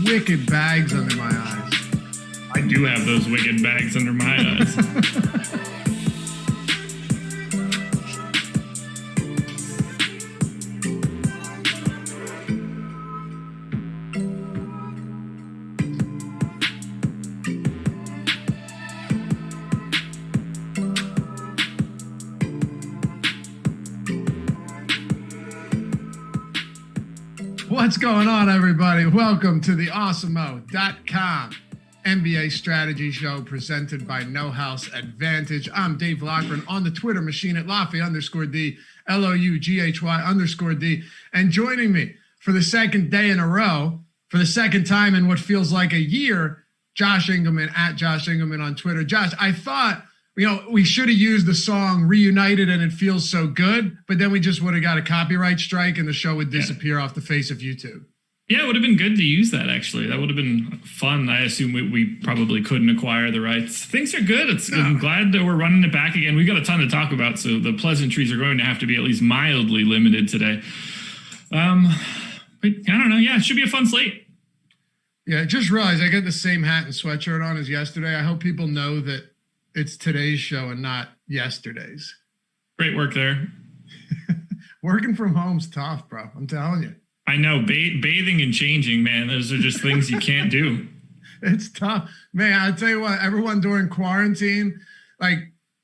wicked bags under my eyes. I do have those wicked bags under my eyes. What's going on, everybody? Welcome to the Awesemo.com NBA strategy show presented by No House Advantage. I'm Dave Loughran on the Twitter machine at Laffy_D, LOUGHY_D. And joining me for the second day in a row, for the second time in what feels like a year, Josh Engleman at Josh Engleman on Twitter. Josh, I thought, we should have used the song Reunited and It Feels So Good, but then we just would have got a copyright strike and the show would disappear off the face of YouTube. Yeah, it would have been good to use that, actually. That would have been fun. I assume we probably couldn't acquire the rights. Things are good. I'm glad that we're running it back again. We've got a ton to talk about, so the pleasantries are going to have to be at least mildly limited today. But I don't know. Yeah, it should be a fun slate. Yeah, I just realized I got the same hat and sweatshirt on as yesterday. I hope people know that it's today's show and not yesterday's. Great work there. Working from home's tough, bro. I'm telling you. I know. Bathing and changing, man. Those are just things you can't do. It's tough. Man, I'll tell you what, everyone during quarantine, like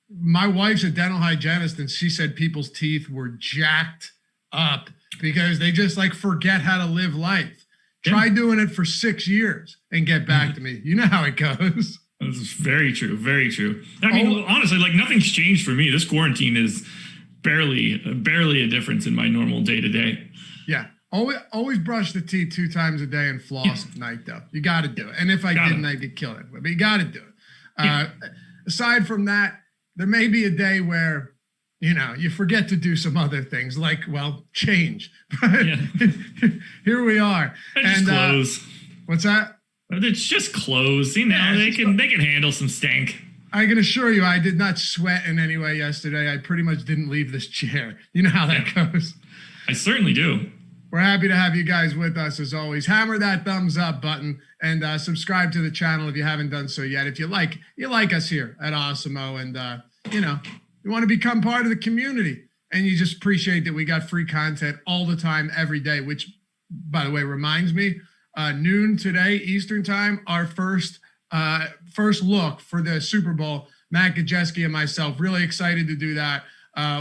my wife's a dental hygienist and she said people's teeth were jacked up because they just forget how to live life. Yeah. Try doing it for 6 years and get back to me. You know how it goes. This is very true. Very true. I mean, honestly, nothing's changed for me. This quarantine is barely a difference in my normal day to day. Yeah. Always brush the teeth 2 times a day and floss at night, though. You got to do it. And if I didn't, I'd get killed. But you got to do it. Aside from that, there may be a day where, you forget to do some other things change. But here we are. And close. What's that? It's just clothes. They can handle some stank. I can assure you I did not sweat in any way yesterday. I pretty much didn't leave this chair. You know how that goes. I certainly do. We're happy to have you guys with us as always. Hammer that thumbs up button and subscribe to the channel if you haven't done so yet. If you like us here at Awesemo and you want to become part of the community and you just appreciate that we got free content all the time, every day, which, by the way, reminds me, noon today, Eastern time, our first look for the Super Bowl. Matt Gajeski and myself, really excited to do that.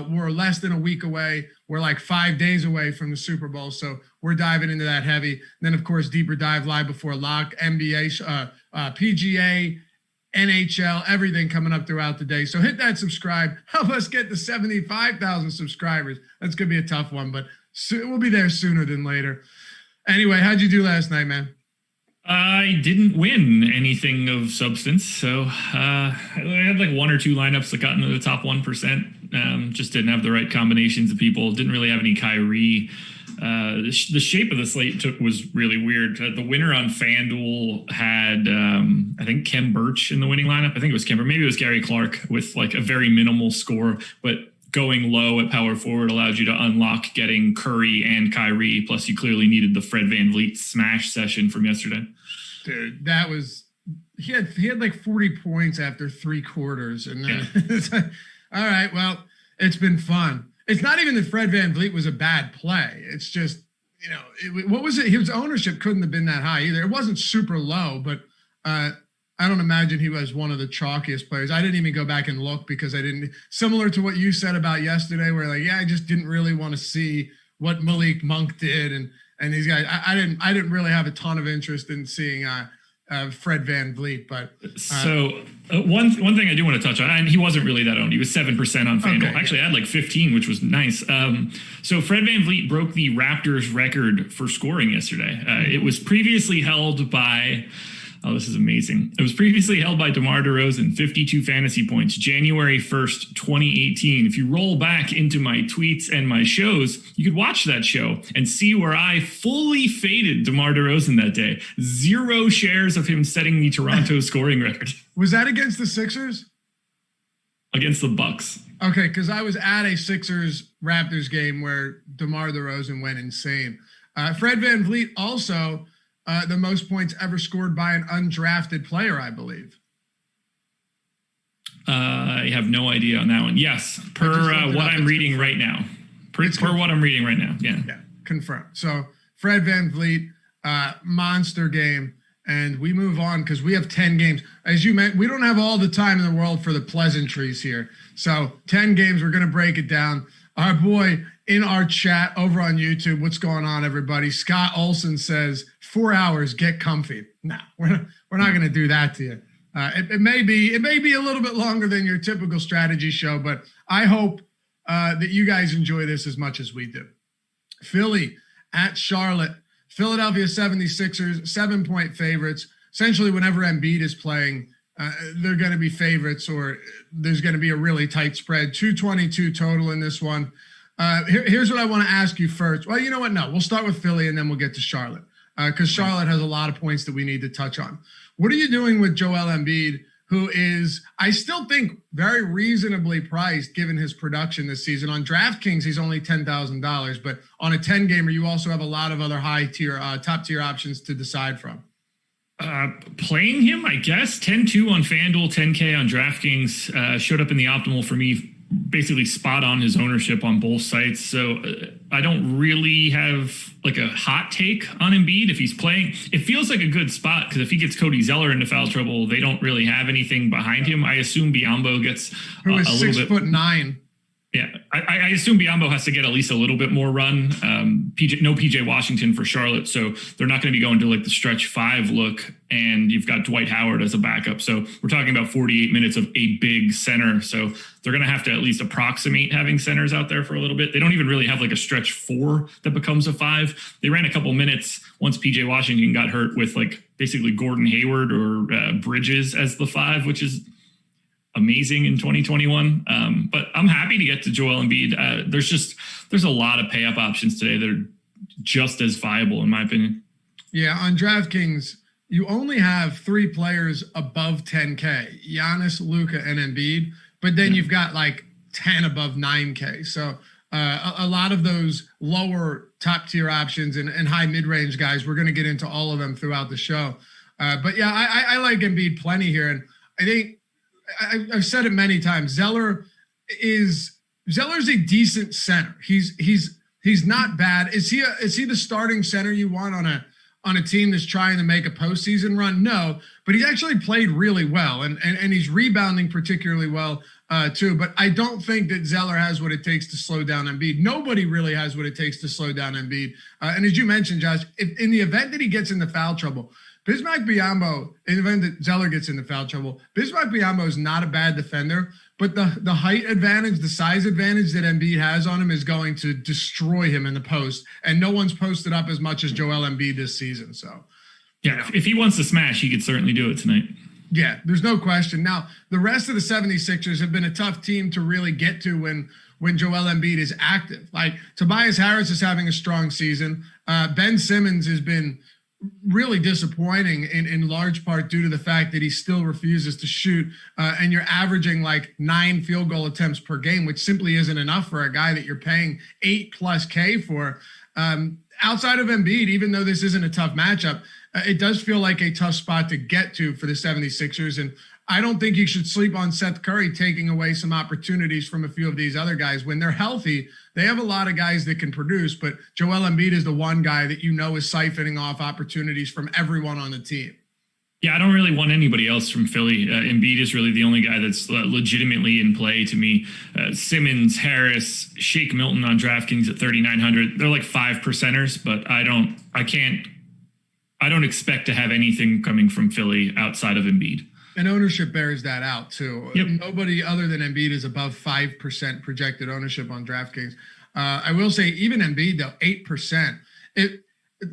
We're less than a week away. We're 5 days away from the Super Bowl, so we're diving into that heavy. And then, of course, deeper dive live before lock, NBA, PGA, NHL, everything coming up throughout the day. So hit that subscribe. Help us get to 75,000 subscribers. That's going to be a tough one, but we'll be there sooner than later. Anyway, how'd you do last night, man? I didn't win anything of substance, so I had 1 or 2 lineups that got into the top 1%. Just didn't have the right combinations of people. Didn't really have any Kyrie. The shape of the slate was really weird. The winner on FanDuel had, I think, Kem Birch in the winning lineup. I think it was Kem, or maybe it was Gary Clark with a very minimal score, but going low at power forward allowed you to unlock getting Curry and Kyrie. Plus, you clearly needed the Fred VanVleet smash session from yesterday. Dude, that was he had 40 points after 3 quarters, and then it's all right. Well, it's been fun. It's not even that Fred VanVleet was a bad play. It's just what was it? His ownership couldn't have been that high either. It wasn't super low, but I don't imagine he was one of the chalkiest players. I didn't even go back and look because I didn't. Similar to what you said about yesterday, where I just didn't really want to see what Malik Monk did and these guys. I didn't really have a ton of interest in seeing Fred VanVleet. But one thing I do want to touch on, and he wasn't really that owned. He was 7% on FanDuel. Okay, actually, I had 15, which was nice. So Fred VanVleet broke the Raptors record for scoring yesterday. It was previously held by. Oh, this is amazing. It was previously held by DeMar DeRozan, 52 fantasy points, January 1st, 2018. If you roll back into my tweets and my shows, you could watch that show and see where I fully faded DeMar DeRozan that day. 0 shares of him setting the Toronto scoring record. Was that against the Sixers? Against the Bucks. Okay, because I was at a Sixers-Raptors game where DeMar DeRozan went insane. Fred VanVleet also the most points ever scored by an undrafted player, I believe. I have no idea on that one. Yes, per what I'm reading right now. Per what I'm reading right now. Yeah, confirmed. So Fred VanVleet, monster game. And we move on because we have 10 games. As you meant, we don't have all the time in the world for the pleasantries here. So 10 games, we're going to break it down. Our boy in our chat over on YouTube, what's going on, everybody? Scott Olson says, 4 hours, get comfy. No, we're not going to do that to you. It may be a little bit longer than your typical strategy show, but I hope that you guys enjoy this as much as we do. Philly at Charlotte. Philadelphia 76ers, 7-point favorites. Essentially, whenever Embiid is playing, they're going to be favorites, or there's going to be a really tight spread. 222 total in this one. Here's what I want to ask you first. Well, you know what? No, we'll start with Philly, and then we'll get to Charlotte, because Charlotte has a lot of points that we need to touch on. What are you doing with Joel Embiid, who is, I still think, very reasonably priced given his production this season? On DraftKings, he's only $10,000, but on a 10-gamer, you also have a lot of other top-tier options to decide from. Playing him, I guess, 10-2 on FanDuel, 10K on DraftKings, showed up in the optimal for me, basically spot on his ownership on both sites. So I don't really have like a hot take on Embiid. If he's playing, it feels like a good spot, because if he gets Cody Zeller into foul trouble, they don't really have anything behind him. I assume Biyombo gets a little bit. 6'9". Yeah, I assume Biyombo has to get at least a little bit more run. No PJ Washington for Charlotte, so they're not going to be going to like the stretch 5 look, and you've got Dwight Howard as a backup. So we're talking about 48 minutes of a big center. So they're going to have to at least approximate having centers out there for a little bit. They don't even really have like a stretch 4 that becomes a 5. They ran a couple minutes once PJ Washington got hurt with like basically Gordon Hayward or Bridges as the 5, which is amazing in 2021. But I'm happy to get to Joel Embiid. There's a lot of pay up options today that are just as viable in my opinion. Yeah. On DraftKings, you only have 3 players above 10K, Giannis, Luka, and Embiid, but then you've got like 10 above 9K. So a lot of those lower top tier options and high mid-range guys, we're going to get into all of them throughout the show. But yeah, I like Embiid plenty here. And I think, I've said it many times. Zeller's a decent center. He's not bad. Is he the starting center you want on a team that's trying to make a postseason run? No, but he's actually played really well, and he's rebounding particularly well too. But I don't think that Zeller has what it takes to slow down Embiid. Nobody really has what it takes to slow down Embiid. And as you mentioned, Josh, in the event that he gets into foul trouble, Bismack Biyombo, in the event that Zeller gets into foul trouble, Bismack Biyombo is not a bad defender, but the height advantage, the size advantage that Embiid has on him is going to destroy him in the post. And no one's posted up as much as Joel Embiid this season. So, yeah, if he wants to smash, he could certainly do it tonight. Yeah, there's no question. Now, the rest of the 76ers have been a tough team to really get to when Joel Embiid is active. Like, Tobias Harris is having a strong season. Ben Simmons has been really disappointing in large part due to the fact that he still refuses to shoot, and you're averaging like 9 field goal attempts per game, which simply isn't enough for a guy that you're paying 8+ K for. Outside of Embiid, even though this isn't a tough matchup, it does feel like a tough spot to get to for the 76ers. And I don't think you should sleep on Seth Curry taking away some opportunities from a few of these other guys. When they're healthy, they have a lot of guys that can produce, but Joel Embiid is the one guy that you know is siphoning off opportunities from everyone on the team. Yeah, I don't really want anybody else from Philly. Embiid is really the only guy that's legitimately in play to me. Simmons, Harris, Shake Milton on DraftKings at 3,900. They're like 5%ers, but I don't expect to have anything coming from Philly outside of Embiid. And ownership bears that out too. Yep. Nobody other than Embiid is above 5% projected ownership on DraftKings. I will say even Embiid though, 8%.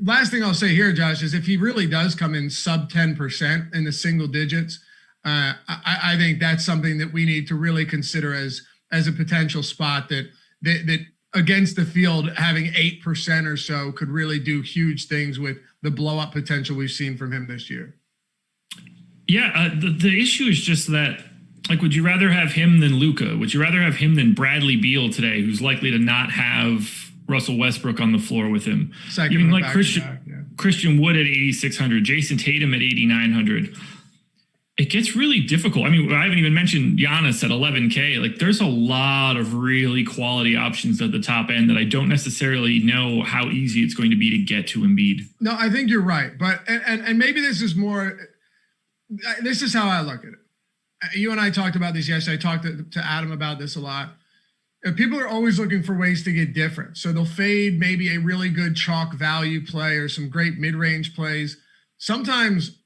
Last thing I'll say here, Josh, is if he really does come in sub 10% in the single digits, I think that's something that we need to really consider as a potential spot that against the field, having 8% or so could really do huge things with the blow up potential we've seen from him this year. Yeah, the issue is just that, like, would you rather have him than Luka? Would you rather have him than Bradley Beal today, who's likely to not have Russell Westbrook on the floor with him? Even like Christian Wood at 8,600, Jason Tatum at 8,900. It gets really difficult. I mean, I haven't even mentioned Giannis at 11K. Like, there's a lot of really quality options at the top end that I don't necessarily know how easy it's going to be to get to Embiid. No, I think you're right. But, and maybe this is how I look at it. You and I talked about this yesterday. I talked to Adam about this a lot. People are always looking for ways to get different. So they'll fade maybe a really good chalk value play or some great mid-range plays. Sometimes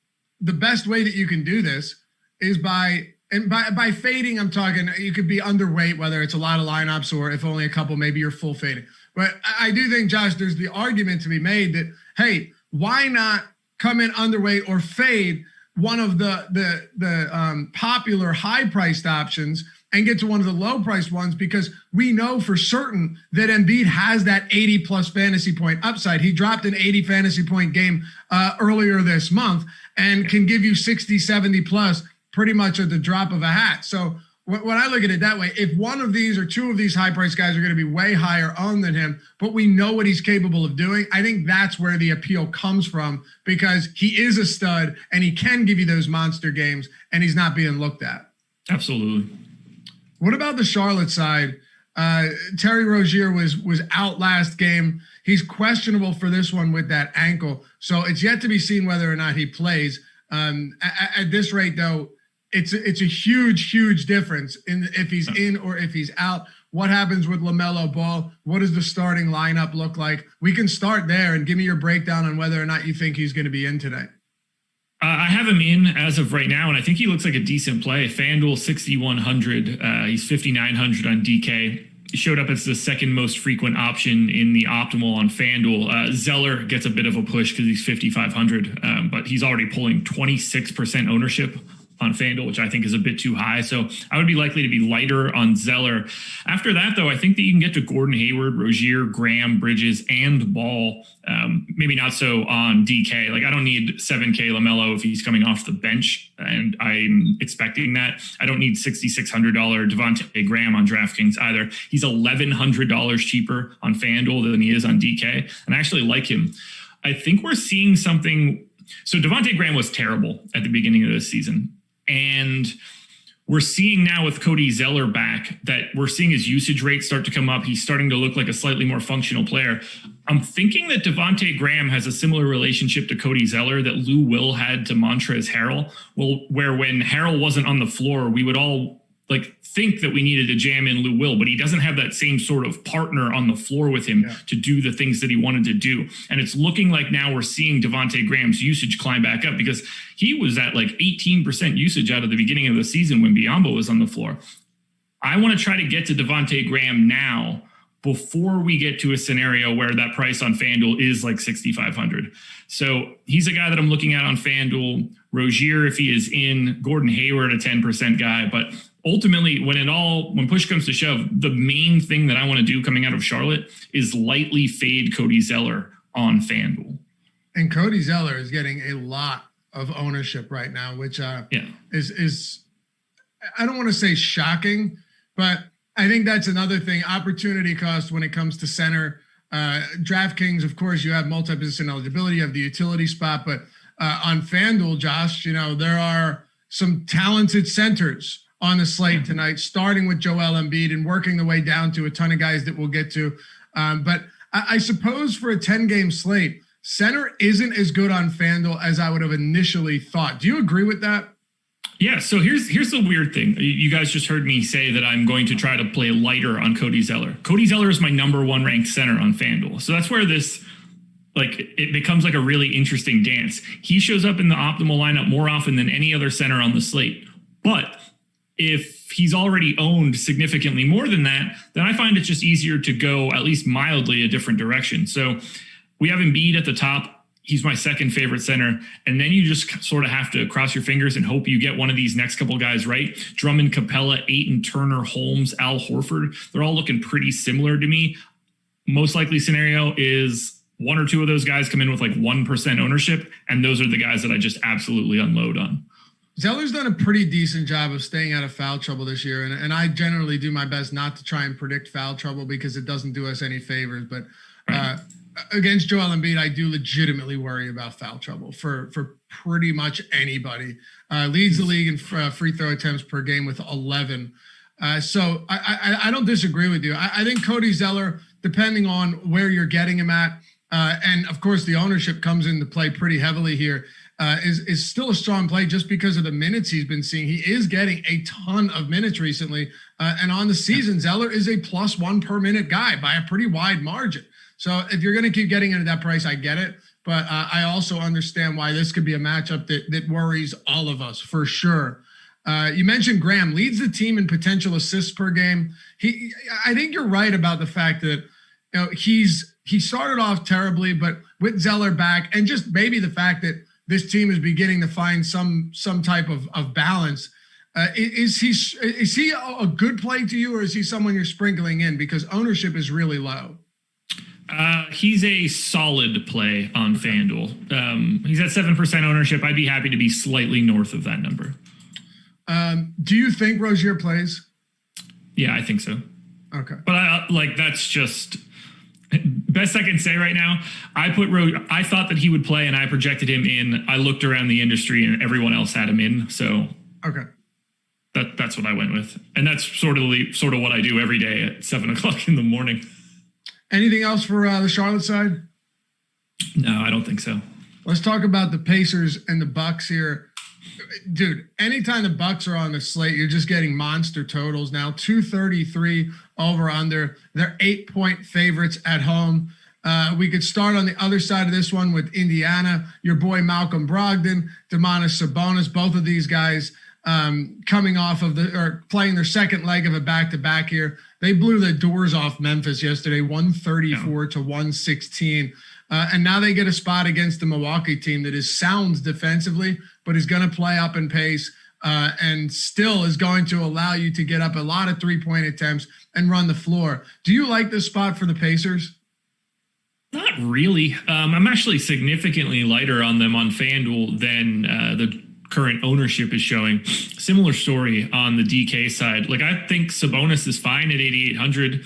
the best way that you can do this is by fading. I'm talking, you could be underweight, whether it's a lot of lineups or if only a couple, maybe you're full fading. But I do think, Josh, there's the argument to be made that, hey, why not come in underweight or fade one of the popular high-priced options and get to one of the low-priced ones, because we know for certain that Embiid has that 80-plus fantasy point upside. He dropped an 80 fantasy point game earlier this month and can give you 60, 70-plus pretty much at the drop of a hat. So when I look at it that way, if one of these or two of these high-priced guys are going to be way higher owned than him, but we know what he's capable of doing, I think that's where the appeal comes from, because he is a stud and he can give you those monster games and he's not being looked at. Absolutely. What about the Charlotte side? Terry Rozier was out last game. He's questionable for this one with that ankle. So it's yet to be seen whether or not he plays. At this rate, though, it's a huge difference in if he's in or if he's out. What happens with LaMelo Ball? What does the starting lineup look like? We can start there and give me your breakdown on whether or not you think he's going to be in today. I have him in as of right now, and I think he looks like a decent play. FanDuel 6,100. He's 5,900 on DK. He showed up as the second most frequent option in the optimal on FanDuel. Zeller gets a bit of a push because he's 5,500, but he's already pulling 26% ownership on FanDuel, which I think is a bit too high. So I would be likely to be lighter on Zeller. After that, though, I think that you can get to Gordon Hayward, Rozier, Graham, Bridges, and Ball. Maybe not so on DK. Like, I don't need 7K LaMelo if he's coming off the bench, and I'm expecting that. I don't need $6,600 Devontae Graham on DraftKings either. He's $1,100 cheaper on FanDuel than he is on DK, and I actually like him. I think we're seeing something. So Devontae Graham was terrible at the beginning of this season. And we're seeing now with Cody Zeller back that we're seeing his usage rate start to come up. He's starting to look like a slightly more functional player. I'm thinking that Devontae Graham has a similar relationship to Cody Zeller that Lou Will had to Montrezl Harrell. Well, where when Harrell wasn't on the floor, we would all think that we needed to jam in Lou Will, but he doesn't have that same sort of partner on the floor with him to do the things that he wanted to do. And it's looking like now we're seeing Devontae Graham's usage climb back up, because he was at 18% usage out of the beginning of the season when Biyombo was on the floor. I want to try to get to Devontae Graham now before we get to a scenario where that price on FanDuel is like 6,500. So he's a guy that I'm looking at on FanDuel. Rozier, if he is in, Gordon Hayward, a 10% guy, but ultimately, when push comes to shove, the main thing that I want to do coming out of Charlotte is lightly fade Cody Zeller on FanDuel. And Cody Zeller is getting a lot of ownership right now, which is I don't want to say shocking, but I think that's another thing. Opportunity cost when it comes to center. DraftKings, of course, you have multi-position eligibility, you have the utility spot, but on FanDuel, Josh, there are some talented centers on the slate tonight, starting with Joel Embiid and working the way down to a ton of guys that we'll get to. But I suppose for a 10-game slate, center isn't as good on FanDuel as I would have initially thought. Do you agree with that? Yeah, so here's the weird thing. You guys just heard me say that I'm going to try to play lighter on Cody Zeller. Cody Zeller is my number one ranked center on FanDuel. So that's where this, it becomes like a really interesting dance. He shows up in the optimal lineup more often than any other center on the slate. But if he's already owned significantly more than that, then I find it just easier to go at least mildly a different direction. So we have Embiid at the top. He's my second favorite center. And then you just sort of have to cross your fingers and hope you get one of these next couple guys right. Drummond, Capella, Ayton, Turner, Holmes, Al Horford. They're all looking pretty similar to me. Most likely scenario is one or two of those guys come in with 1% ownership. And those are the guys that I just absolutely unload on. Zeller's done a pretty decent job of staying out of foul trouble this year. And I generally do my best not to try and predict foul trouble because it doesn't do us any favors. But against Joel Embiid, I do legitimately worry about foul trouble for pretty much anybody. Leads the league in free throw attempts per game with 11. So I don't disagree with you. I think Cody Zeller, depending on where you're getting him at, and of course the ownership comes into play pretty heavily here, is still a strong play just because of the minutes he's been seeing. He is getting a ton of minutes recently. And on the season, Zeller is a +1 per minute guy by a pretty wide margin. So if you're going to keep getting into that price, I get it. But I also understand why this could be a matchup that worries all of us for sure. You mentioned Graham leads the team in potential assists per game. I think you're right about the fact that he started off terribly, but with Zeller back and just maybe the fact that this team is beginning to find some type of balance. Is he a good play to you, or is he someone you're sprinkling in because ownership is really low? He's a solid play on FanDuel. He's at 7% ownership. I'd be happy to be slightly north of that number. Do you think Rozier plays? Yeah, I think so. Okay. But that's just best I can say right now. I thought that he would play and I projected him in. I looked around the industry and everyone else had him in. So okay. That's what I went with. And that's sort of what I do every day at 7:00 in the morning. Anything else for the Charlotte side? No, I don't think so. Let's talk about the Pacers and the Bucks here. Dude, anytime the Bucks are on the slate, you're just getting monster totals now. 233 over under. They're 8-point favorites at home. We could start on the other side of this one with Indiana. Your boy Malcolm Brogdon, Domantas Sabonis, both of these guys coming off of playing their second leg of a back-to-back here. They blew the doors off Memphis yesterday, 134 to 116. And now they get a spot against the Milwaukee team that is sound defensively, but is going to play up in pace and still is going to allow you to get up a lot of three-point attempts and run the floor. Do you like this spot for the Pacers? Not really. I'm actually significantly lighter on them on FanDuel than the current ownership is showing. Similar story on the DK side. I think Sabonis is fine at 8,800.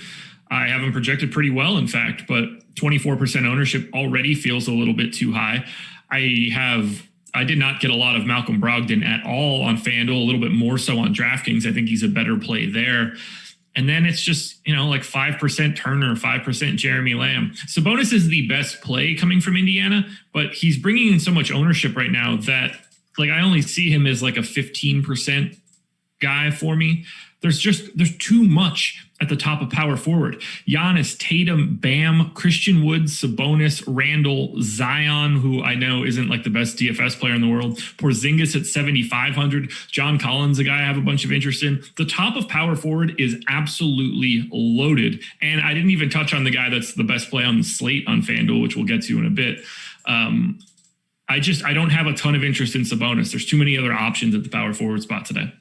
I have him projected pretty well, in fact, but 24% ownership already feels a little bit too high. I did not get a lot of Malcolm Brogdon at all on FanDuel, a little bit more so on DraftKings. I think he's a better play there. And then it's just, 5% Turner, 5% Jeremy Lamb. Sabonis is the best play coming from Indiana, but he's bringing in so much ownership right now that I only see him as a 15% guy for me. There's too much at the top of power forward. Giannis, Tatum, Bam, Christian Wood, Sabonis, Randall, Zion, who I know isn't the best DFS player in the world. Porzingis at 7,500. John Collins, a guy I have a bunch of interest in. The top of power forward is absolutely loaded. And I didn't even touch on the guy that's the best play on the slate on FanDuel, which we'll get to in a bit. I don't have a ton of interest in Sabonis. There's too many other options at the power forward spot today.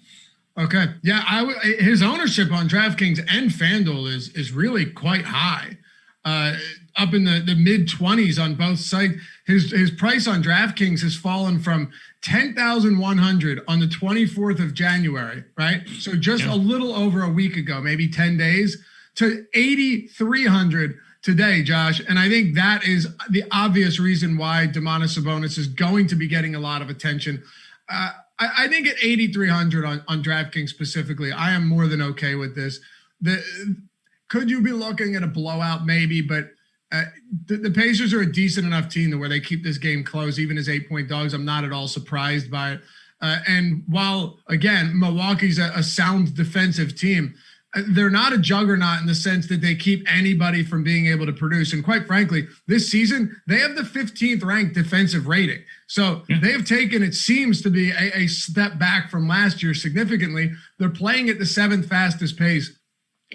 Okay. Yeah, his ownership on DraftKings and FanDuel is really quite high, up in the mid-20s on both sites. His price on DraftKings has fallen from 10,100 on the 24th of January, right? So just a little over a week ago, maybe 10 days, to 8,300 today, Josh. And I think that is the obvious reason why Domantas Sabonis is going to be getting a lot of attention. I think at 8,300 on DraftKings specifically, I am more than okay with this. Could you be looking at a blowout? Maybe, but the Pacers are a decent enough team to where they keep this game close, even as 8-point dogs. I'm not at all surprised by it. And while, again, Milwaukee's a sound defensive team, they're not a juggernaut in the sense that they keep anybody from being able to produce. And quite frankly, this season, they have the 15th ranked defensive rating. So they have taken, it seems to be a step back from last year significantly. They're playing at the 7th fastest pace,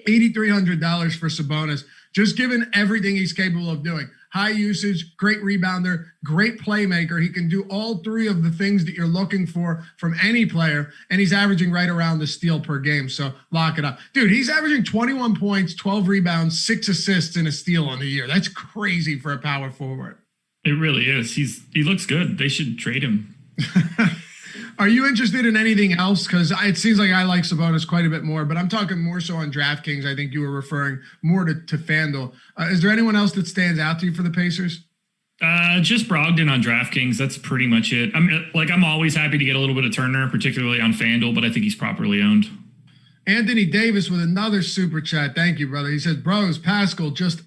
$8,300 for Sabonis, just given everything he's capable of doing. High usage, great rebounder, great playmaker. He can do all three of the things that you're looking for from any player, and he's averaging right around the steal per game. So lock it up. Dude, he's averaging 21 points, 12 rebounds, 6 assists, and a steal on the year. That's crazy for a power forward. It really is. He looks good. They should trade him. Are you interested in anything else? Because it seems like I like Sabonis quite a bit more, but I'm talking more so on DraftKings. I think you were referring more to FanDuel. Is there anyone else that stands out to you for the Pacers? Just Brogdon on DraftKings. That's pretty much it. I'm always happy to get a little bit of Turner, particularly on FanDuel, but I think he's properly owned. Anthony Davis with another super chat. Thank you, brother. He says, bros, Pascal, just,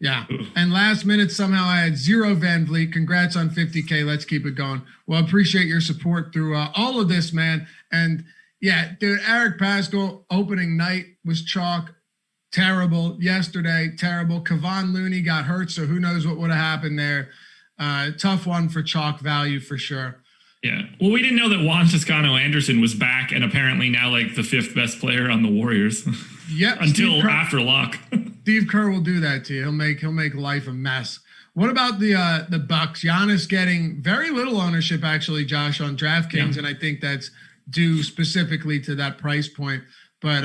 yeah. And last minute, somehow I had 0 Van Vliet. Congrats on 50K. Let's keep it going. Well, appreciate your support through all of this, man. And yeah, dude, Eric Pascal opening night was chalk. Terrible. Yesterday, terrible. Kevon Looney got hurt, so who knows what would have happened there. Tough one for chalk value for sure. Yeah. Well, we didn't know that Juan Toscano-Anderson was back and apparently now like the 5th best player on the Warriors. Yep. Until after lock. Steve Kerr will do that to you. He'll make life a mess. What about the Bucks? Giannis getting very little ownership, actually, Josh, on DraftKings, and I think that's due specifically to that price point. But,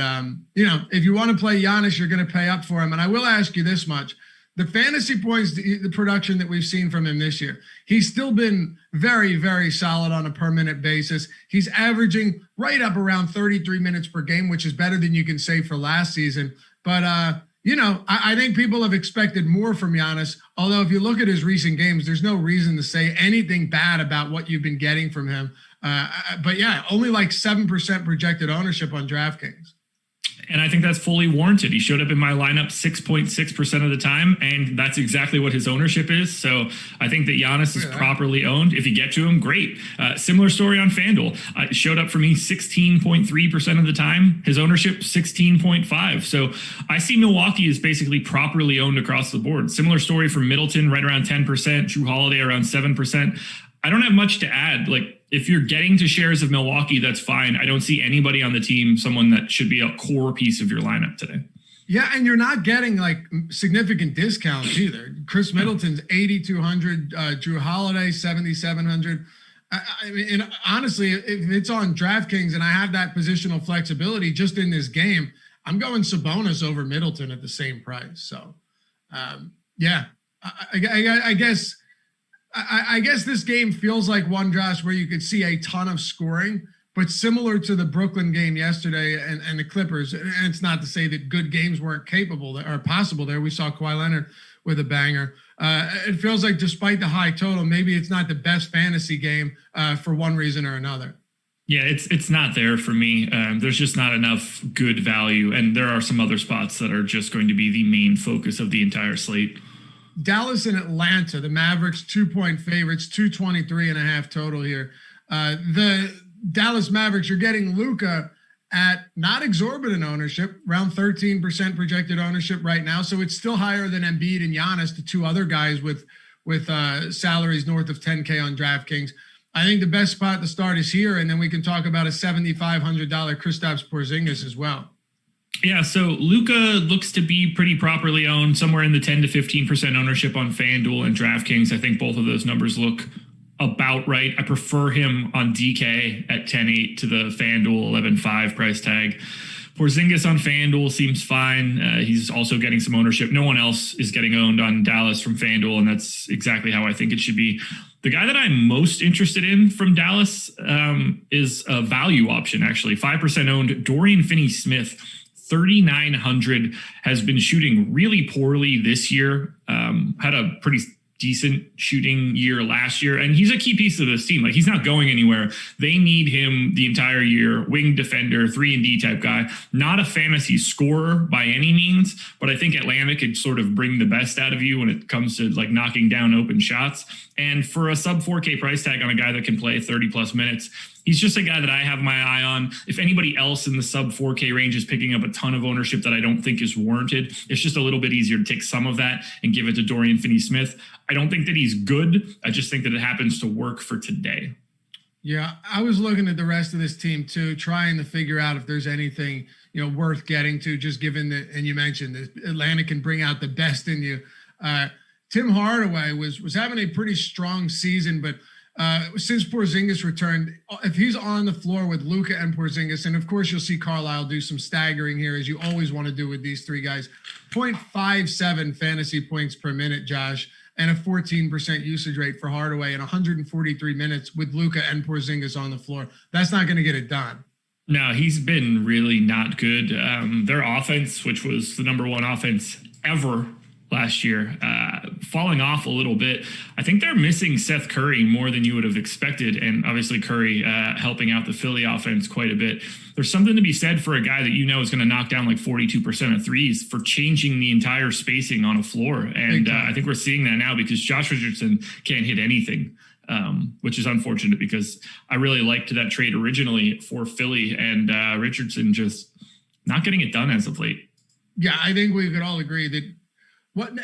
if you want to play Giannis, you're going to pay up for him. And I will ask you this much. The fantasy points, the production that we've seen from him this year, he's still been very, very solid on a per minute basis. He's averaging right up around 33 minutes per game, which is better than you can say for last season. But, I think people have expected more from Giannis. Although if you look at his recent games, there's no reason to say anything bad about what you've been getting from him. But yeah, only like 7% projected ownership on DraftKings. And I think that's fully warranted. He showed up in my lineup 6.6% of the time, and that's exactly what his ownership is. So I think that Giannis is properly owned. If you get to him, great. Similar story on FanDuel. Showed up for me 16.3% of the time. His ownership, 16.5%. So I see Milwaukee is basically properly owned across the board. Similar story for Middleton, right around 10%. Drew Holiday around 7%. I don't have much to add. Like, if you're getting to shares of Milwaukee, that's fine. I don't see anybody on the team, someone that should be a core piece of your lineup today. Yeah, and you're not getting like significant discounts either. Chris Middleton's 8,200, Drew Holiday 7,700. I mean, and honestly, if it's on DraftKings and I have that positional flexibility just in this game, I'm going Sabonis over Middleton at the same price. So, yeah, I guess. I guess this game feels like one, Josh, where you could see a ton of scoring, but similar to the Brooklyn game yesterday and the Clippers. And it's not to say that good games weren't capable or possible there. We saw Kawhi Leonard with a banger. It feels like despite the high total, maybe it's not the best fantasy game for one reason or another. Yeah, it's not there for me. There's just not enough good value. And there are some other spots that are just going to be the main focus of the entire slate. Dallas and Atlanta, the Mavericks 2-point favorites, 223.5 total here. The Dallas Mavericks, you're getting Luka at not exorbitant ownership, around 13% projected ownership right now. So it's still higher than Embiid and Giannis, the two other guys with salaries north of 10K on DraftKings. I think the best spot to start is here, and then we can talk about a $7,500 Kristaps Porzingis as well. Yeah, so Luka looks to be pretty properly owned, somewhere in the 10 to 15% ownership on FanDuel and DraftKings. I think both of those numbers look about right. I prefer him on DK at 10.8 to the FanDuel 11.5 price tag. Porzingis on FanDuel seems fine. He's also getting some ownership. No one else is getting owned on Dallas from FanDuel, and that's exactly how I think it should be. The guy that I'm most interested in from Dallas is a value option, actually. 5% owned, Dorian Finney-Smith. 3,900, has been shooting really poorly this year. Had a pretty decent shooting year last year, and he's a key piece of this team. Like, he's not going anywhere. They need him the entire year. Wing defender, 3-and-D type guy. Not a fantasy scorer by any means, but I think Atlanta could sort of bring the best out of you when it comes to like knocking down open shots. And for a sub 4K price tag on a guy that can play 30 plus minutes, he's just a guy that I have my eye on. If anybody else in the sub 4K range is picking up a ton of ownership that I don't think is warranted, it's just a little bit easier to take some of that and give it to Dorian Finney-Smith. I don't think that he's good. I just think that it happens to work for today. Yeah, I was looking at the rest of this team too, trying to figure out if there's anything, worth getting to, just given that, and you mentioned that Atlanta can bring out the best in you. Tim Hardaway was having a pretty strong season, but since Porzingis returned, if he's on the floor with Luka and Porzingis, and of course you'll see Carlisle do some staggering here, as you always want to do with these three guys, 0.57 fantasy points per minute, Josh. and a 14% usage rate for Hardaway in 143 minutes with Luka and Porzingis on the floor. That's not going to get it done. No, he's been really not good. Their offense, which was the number one offense ever last year, falling off a little bit. I think they're missing Seth Curry more than you would have expected. And obviously Curry helping out the Philly offense quite a bit. There's something to be said for a guy that you know is going to knock down like 42% of threes for changing the entire spacing on a floor. And I think we're seeing that now because Josh Richardson can't hit anything. Which is unfortunate because I really liked that trade originally for Philly, and Richardson just not getting it done as of late. Yeah, I think we could all agree that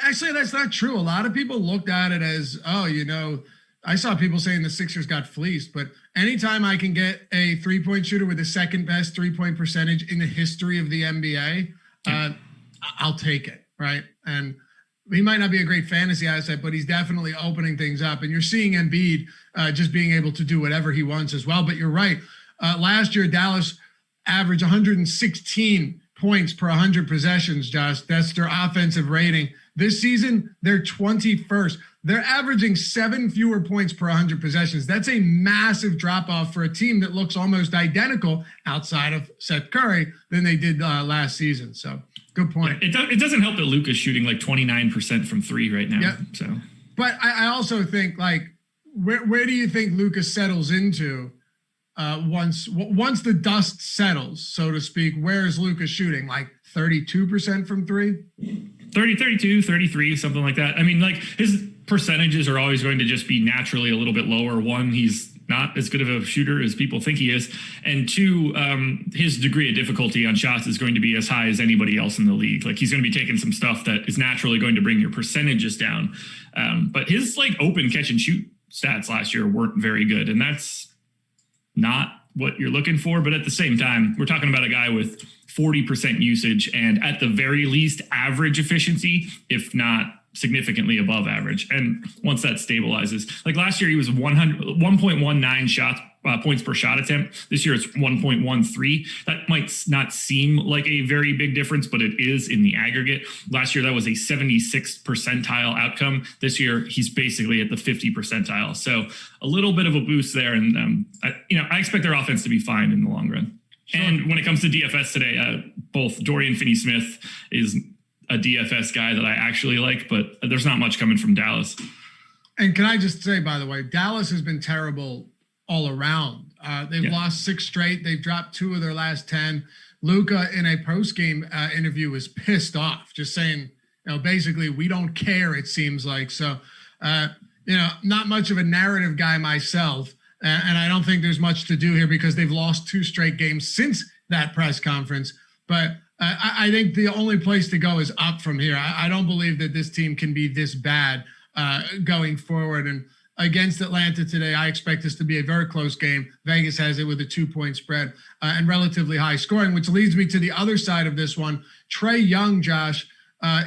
actually that's not true. A lot of people looked at it as, I saw people saying the Sixers got fleeced, but anytime I can get a 3-point shooter with the second best 3-point percentage in the history of the NBA, I'll take it, right? And he might not be a great fantasy asset, but he's definitely opening things up. And you're seeing Embiid just being able to do whatever he wants as well. But you're right. Last year, Dallas averaged 116 points per 100 possessions, Josh. That's their offensive rating. This season, they're 21st. They're averaging 7 fewer points per 100 possessions. That's a massive drop-off for a team that looks almost identical outside of Seth Curry than they did last season. So good point. Yeah, it doesn't help that Luka's shooting like 29% from three right now. Yep. So, but I also think like where do you think Luka settles into once the dust settles, so to speak? Where is Luka shooting? Like 32% from three? 30, 32, 33, something like that. I mean, like his percentages are always going to just be naturally a little bit lower. One, he's not as good of a shooter as people think he is. And two, his degree of difficulty on shots is going to be as high as anybody else in the league. Like he's going to be taking some stuff that is naturally going to bring your percentages down. But his like open catch and shoot stats last year weren't very good. And that's not what you're looking for. But at the same time, we're talking about a guy with 40% usage and at the very least average efficiency, if not significantly above average. And once that stabilizes, like last year, he was 1.19 shots points per shot attempt. This year it's 1.13. That might not seem like a very big difference, but it is in the aggregate. Last year, that was a 76th percentile outcome. This year, he's basically at the 50 percentile. So a little bit of a boost there. And, I expect their offense to be fine in the long run. Sure. And when it comes to DFS today, both Dorian Finney-Smith is a DFS guy that I actually like, but there's not much coming from Dallas. And can I just say, by the way, Dallas has been terrible all around. They've lost 6 straight. They've dropped 2 of their last 10. Luka in a post-game interview was pissed off, just saying, basically, we don't care, it seems like. So, not much of a narrative guy myself. And I don't think there's much to do here because they've lost 2 straight games since that press conference. But I think the only place to go is up from here. I don't believe that this team can be this bad going forward. And against Atlanta today, I expect this to be a very close game. Vegas has it with a 2-point spread and relatively high scoring, which leads me to the other side of this one. Trae Young, Josh,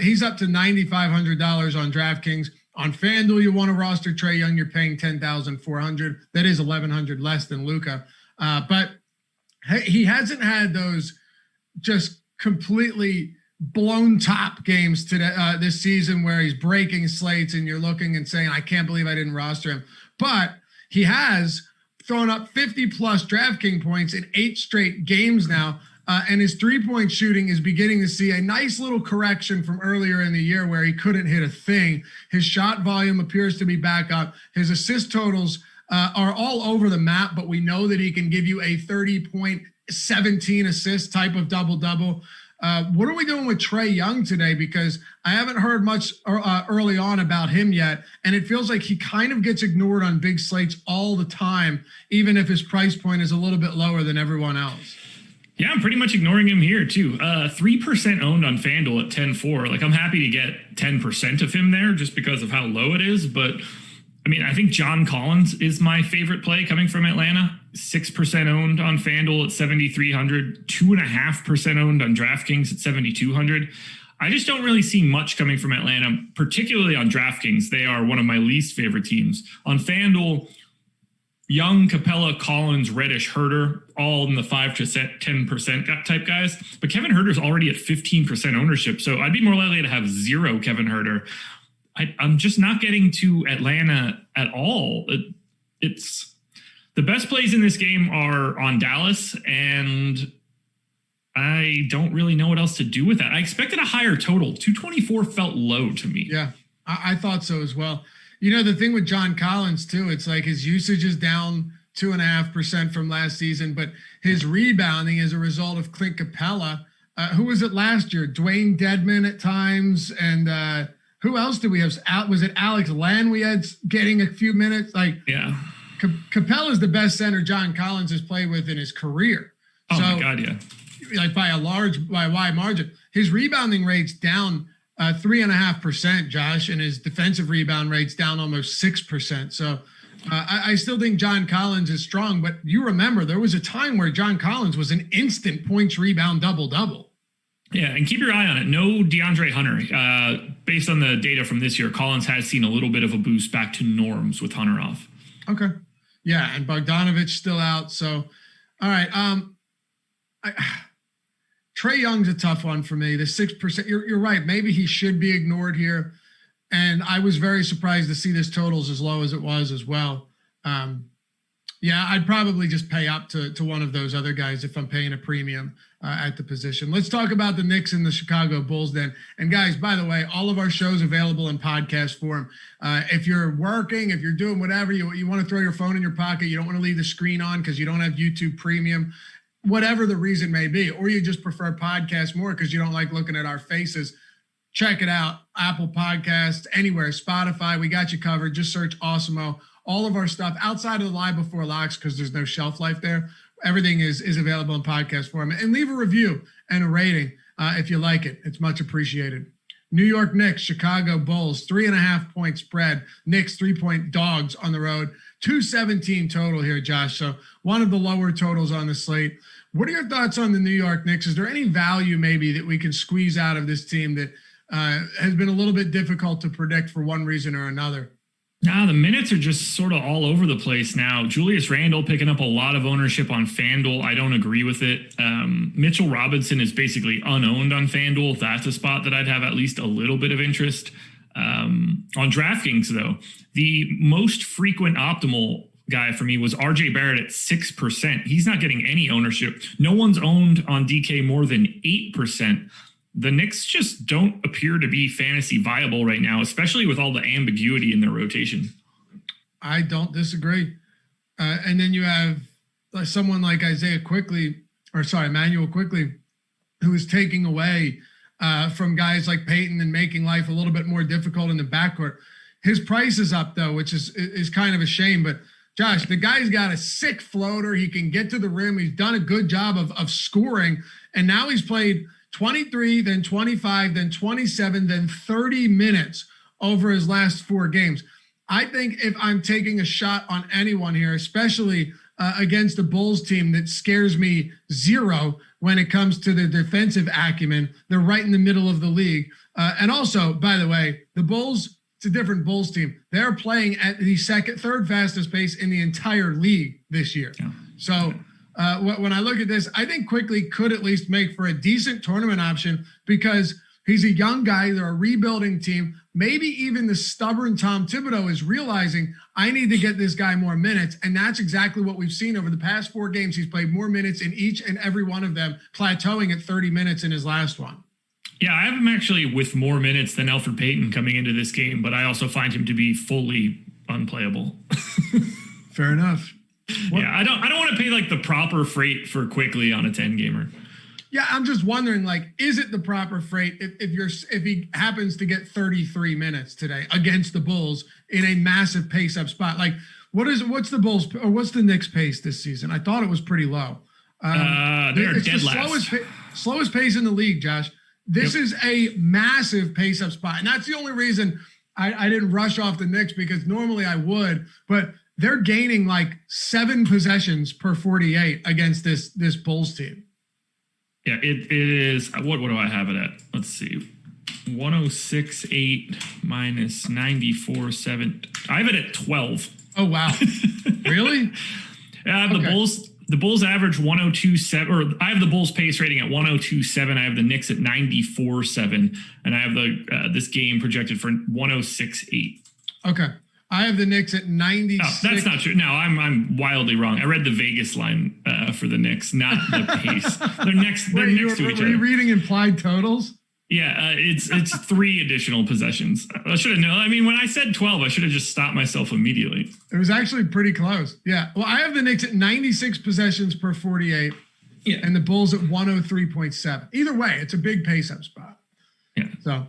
he's up to $9,500 on DraftKings. On FanDuel, you want to roster Trae Young, you're paying $10,400. That is $1,100 less than Luka. But he hasn't had those just completely blown top games today this season where he's breaking slates and you're looking and saying, I can't believe I didn't roster him. But he has thrown up 50-plus DraftKings points in 8 straight games now. And his 3-point shooting is beginning to see a nice little correction from earlier in the year where he couldn't hit a thing. His shot volume appears to be back up. His assist totals are all over the map, but we know that he can give you a 30-point, 17 assist type of double-double. What are we doing with Trae Young today? Because I haven't heard much early on about him yet, and it feels like he kind of gets ignored on big slates all the time, even if his price point is a little bit lower than everyone else. Yeah, I'm pretty much ignoring him here too. 3% owned on FanDuel at 10-4. Like I'm happy to get 10% of him there just because of how low it is. But I mean, I think John Collins is my favorite play coming from Atlanta. 6% owned on FanDuel at 7,300, 2.5% owned on DraftKings at 7,200. I just don't really see much coming from Atlanta, particularly on DraftKings. They are one of my least favorite teams. On FanDuel, Young, Capella, Collins, Reddish, Herter, all in the 5 to 10% type guys. But Kevin Herter's already at 15% ownership, so I'd be more likely to have 0 Kevin Herter. I'm just not getting to Atlanta at all. It's the best plays in this game are on Dallas, and I don't really know what else to do with that. I expected a higher total. 224 felt low to me. Yeah, I thought so as well. The thing with John Collins, too, it's like his usage is down 2.5% from last season, but his rebounding is a result of Clint Capella. Who was it last year? Dwayne Dedman at times. And who else did we have? Was it Alex Len we had getting a few minutes? Yeah. Capella's the best center John Collins has played with in his career. Oh, my God, yeah. By a wide margin. His rebounding rate's down 3.5%, Josh, and his defensive rebound rate's down almost 6%. So I still think John Collins is strong, but you remember there was a time where John Collins was an instant points, rebound, double-double. Yeah, and keep your eye on it. No DeAndre Hunter. Based on the data from this year, Collins has seen a little bit of a boost back to norms with Hunter off. Okay. Yeah, and Bogdanovich still out. So, all right. Trae Young's a tough one for me. The 6%. You're right. Maybe he should be ignored here. And I was very surprised to see this totals as low as it was as well. Yeah, I'd probably just pay up to one of those other guys if I'm paying a premium at the position. Let's talk about the Knicks and the Chicago Bulls then. And guys, by the way, all of our shows available in podcast form. If you're working, if you're doing whatever, you want to throw your phone in your pocket, you don't want to leave the screen on because you don't have YouTube Premium, whatever the reason may be, or you just prefer podcasts more because you don't like looking at our faces, check it out. Apple Podcasts, anywhere, Spotify, we got you covered. Just search Awesemo. All of our stuff outside of the live before locks, because there's no shelf life there. Everything is available in podcast form. And leave a review and a rating if you like it. It's much appreciated. New York Knicks, Chicago Bulls, 3.5 point spread. Knicks 3-point dogs on the road. 217 total here, Josh. So one of the lower totals on the slate. What are your thoughts on the New York Knicks? Is there any value maybe that we can squeeze out of this team that has been a little bit difficult to predict for one reason or another? Nah, the minutes are just sort of all over the place now. Julius Randle picking up a lot of ownership on FanDuel. I don't agree with it. Mitchell Robinson is basically unowned on FanDuel. That's a spot that I'd have at least a little bit of interest. On DraftKings, though, the most frequent optimal guy for me was RJ Barrett at 6%. He's not getting any ownership. No one's owned on DK more than 8%. The Knicks just don't appear to be fantasy viable right now, especially with all the ambiguity in their rotation. I don't disagree. And then you have someone like Emmanuel Quickly, who is taking away from guys like Peyton and making life a little bit more difficult in the backcourt. His price is up, though, which is kind of a shame. But, Josh, the guy's got a sick floater. He can get to the rim. He's done a good job of scoring. And now he's played 23, then 25, then 27, then 30 minutes over his last 4 games. I think if I'm taking a shot on anyone here, especially against the Bulls team that scares me zero when it comes to the defensive acumen, they're right in the middle of the league. And also, by the way, the Bulls, it's a different Bulls team. They're playing at the third fastest pace in the entire league this year. Yeah. So when I look at this, I think Quickly could at least make for a decent tournament option because he's a young guy. They're a rebuilding team. Maybe even the stubborn Tom Thibodeau is realizing I need to get this guy more minutes. And that's exactly what we've seen over the past 4 games. He's played more minutes in each and every one of them, plateauing at 30 minutes in his last one. Yeah, I have him actually with more minutes than Elfrid Payton coming into this game, but I also find him to be fully unplayable. Fair enough. Yeah, I don't want to pay like the proper freight for Quickly on a 10 gamer. Yeah, I'm just wondering, like, is it the proper freight if he happens to get 33 minutes today against the Bulls in a massive pace up spot? Like, what's the Bulls or what's the Knicks pace this season? I thought it was pretty low. They're dead last. Slowest pace in the league, Josh. This is a massive pace up spot, and that's the only reason I didn't rush off the Knicks because normally I would, but they're gaining like 7 possessions per 48 against this Bulls team. Yeah, it is. What do I have it at? Let's see. 106.8 minus 94.7. I have it at 12. Oh, wow. Really? The Bulls The Bulls average 102.7, or I have the Bulls pace rating at 102.7. I have the Knicks at 94.7, and I have the this game projected for 106.8. Okay. I have the Knicks at 96. Oh, that's not true. No, I'm wildly wrong. I read the Vegas line for the Knicks, not the pace. They're next to each other. Were you reading implied totals? Yeah, it's 3 additional possessions. I should have known. I mean, when I said 12, I should have just stopped myself immediately. It was actually pretty close. Yeah. Well, I have the Knicks at 96 possessions per 48, and the Bulls at 103.7. Either way, it's a big pace-up spot. Yeah. So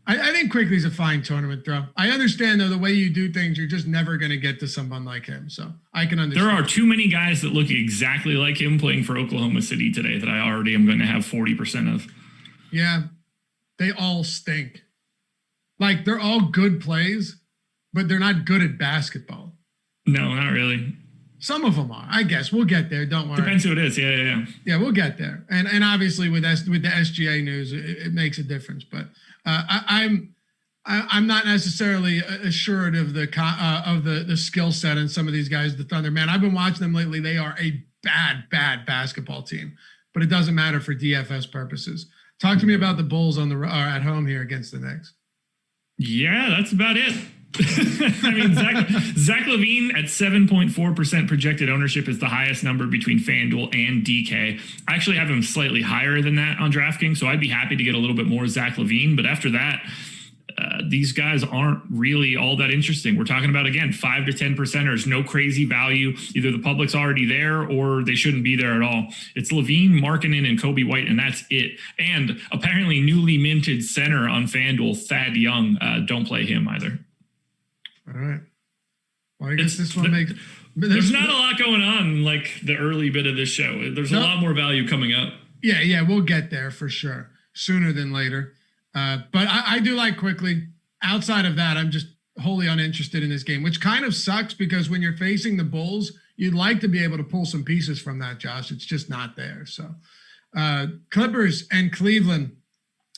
I think Quickly's a fine tournament throw. I understand, though, the way you do things, you're just never going to get to someone like him. So I can understand. There are too many guys that look exactly like him playing for Oklahoma City today that I already am going to have 40% of. Yeah. They all stink. Like, they're all good plays, but they're not good at basketball. No, not really. Some of them are. I guess we'll get there. Don't worry. Depends who it is. Yeah. Yeah, we'll get there. And obviously with the SGA news, it makes a difference. But I'm not necessarily assured of the skill set in some of these guys. The Thunder, man, I've been watching them lately. They are a bad basketball team, but it doesn't matter for DFS purposes. Talk to me about the Bulls at home here against the Knicks. Yeah, that's about it. I mean, Zach LaVine at 7.4% projected ownership is the highest number between FanDuel and DK. I actually have him slightly higher than that on DraftKings, so I'd be happy to get a little bit more Zach LaVine. But after that, these guys aren't really all that interesting. We're talking about, again, 5 to 10%ers, no crazy value. Either the public's already there or they shouldn't be there at all. It's LaVine, Markkanen, and Kobe White, and that's it. And apparently newly minted center on FanDuel, Thad Young. Don't play him either. All right. Well, I guess this one makes... There's not a lot going on like the early bit of this show. There's a lot more value coming up. Yeah, we'll get there for sure. Sooner than later. But I do like Quickly. Outside of that, I'm just wholly uninterested in this game, which kind of sucks because when you're facing the Bulls, you'd like to be able to pull some pieces from that, Josh. It's just not there. So Clippers and Cleveland.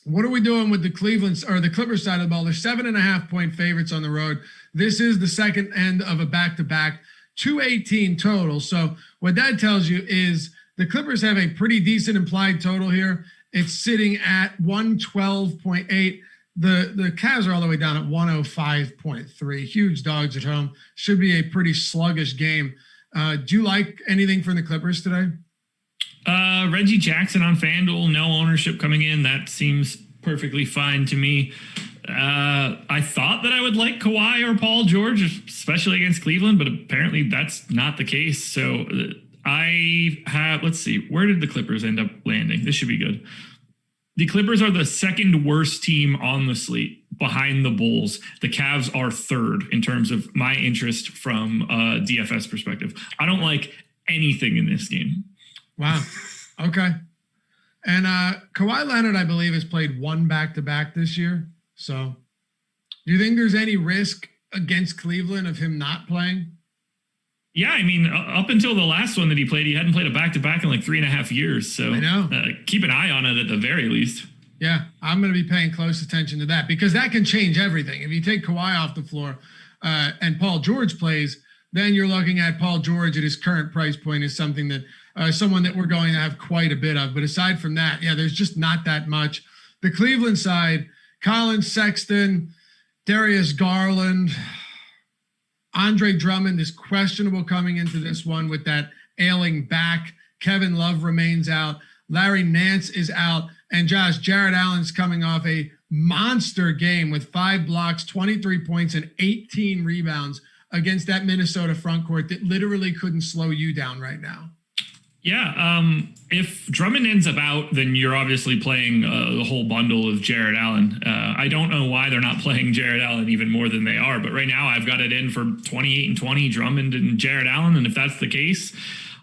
What are we doing with the Clippers side of the ball? They're 7.5-point favorites on the road. This is the second end of a back-to-back, 218 total. So what that tells you is the Clippers have a pretty decent implied total here. It's sitting at 112.8. The Cavs are all the way down at 105.3. Huge dogs at home. Should be a pretty sluggish game. Do you like anything from the Clippers today? Reggie Jackson on FanDuel, no ownership coming in. That seems perfectly fine to me. I thought that I would like Kawhi or Paul George, especially against Cleveland, but apparently that's not the case. So let's see, where did the Clippers end up landing? This should be good. The Clippers are the second worst team on the slate behind the Bulls. The Cavs are third in terms of my interest from a DFS perspective. I don't like anything in this game. Wow. Okay. And Kawhi Leonard, I believe, has played one back-to-back this year. So do you think there's any risk against Cleveland of him not playing? Yeah, I mean, up until the last one that he played, he hadn't played a back-to-back in like 3.5 years. So I know. Keep an eye on it at the very least. Yeah, I'm going to be paying close attention to that because that can change everything. If you take Kawhi off the floor and Paul George plays, then you're looking at Paul George at his current price point is something that someone that we're going to have quite a bit of. But aside from that, yeah, there's just not that much. The Cleveland side, Colin Sexton, Darius Garland, Andre Drummond is questionable coming into this one with that ailing back. Kevin Love remains out. Larry Nance is out. And Josh, Jared Allen's coming off a monster game with 5 blocks, 23 points, and 18 rebounds against that Minnesota frontcourt that literally couldn't slow you down right now. Yeah, if Drummond ends up out, then you're obviously playing the whole bundle of Jared Allen. I don't know why they're not playing Jared Allen even more than they are, but right now I've got it in for 28 and 20, Drummond and Jared Allen, and if that's the case,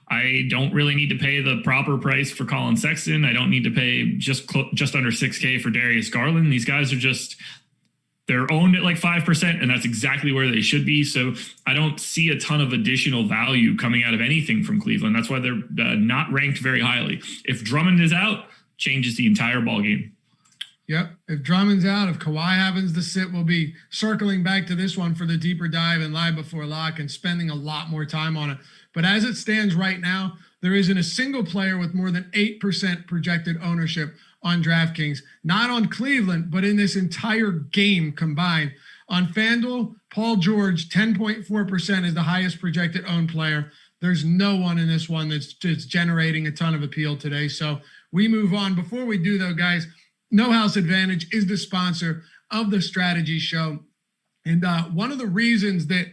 I don't really need to pay the proper price for Colin Sexton. I don't need to pay just under $6K for Darius Garland. These guys are just... they're owned at like 5%, and that's exactly where they should be. So I don't see a ton of additional value coming out of anything from Cleveland. That's why they're not ranked very highly. If Drummond is out, changes the entire ballgame. Yep. If Drummond's out, if Kawhi happens to sit, we'll be circling back to this one for the deeper dive and live before lock and spending a lot more time on it. But as it stands right now, There isn't a single player with more than 8% projected ownership on DraftKings, not on Cleveland, but in this entire game combined. On FanDuel, Paul George, 10.4% is the highest projected owned player. There's no one in this one that's just generating a ton of appeal today. So we move on. Before we do, though, guys, No House Advantage is the sponsor of the Strategy Show. And one of the reasons that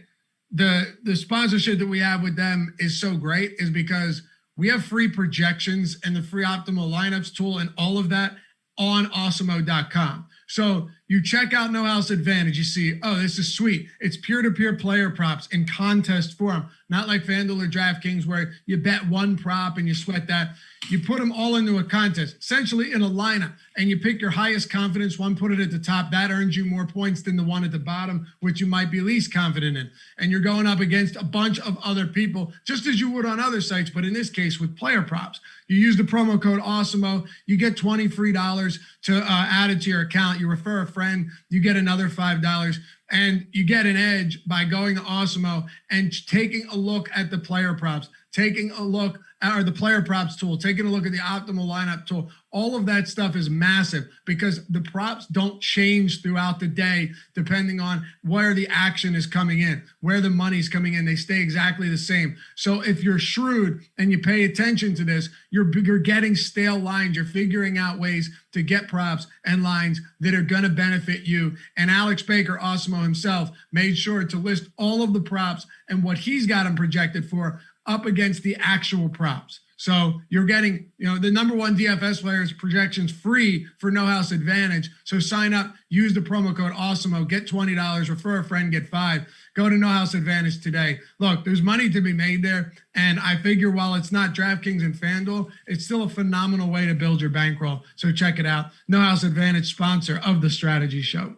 the sponsorship that we have with them is so great is because we have free projections and the free optimal lineups tool and all of that on Awesemo.com. So you check out No House Advantage. You see, oh, this is sweet. It's peer-to-peer player props in contest form, not like FanDuel or DraftKings where you bet one prop and you sweat that. You put them all into a contest, essentially in a lineup, and you pick your highest confidence one, put it at the top. That earns you more points than the one at the bottom, which you might be least confident in. And you're going up against a bunch of other people, just as you would on other sites, but in this case with player props. You use the promo code Awesemo, you get $20 free to add it to your account. You refer a friend, you get another $5. And you get an edge by going to Awesemo and taking a look at the player props, taking a look at the player props tool, taking a look at the optimal lineup tool. All of that stuff is massive because the props don't change throughout the day depending on where the action is coming in, where the money's coming in. They stay exactly the same. So if you're shrewd and you pay attention to this, you're getting stale lines. You're figuring out ways to get props and lines that are going to benefit you. And Alex Baker, Awesemo himself, made sure to list all of the props and what he's got them projected for up against the actual props. So you're getting, the number one DFS player's projections free for No House Advantage. So sign up, use the promo code Awesemo, get $20, refer a friend, get $5. Go to No House Advantage today. Look, there's money to be made there. And I figure while it's not DraftKings and FanDuel, it's still a phenomenal way to build your bankroll. So check it out. No House Advantage, sponsor of the Strategy Show.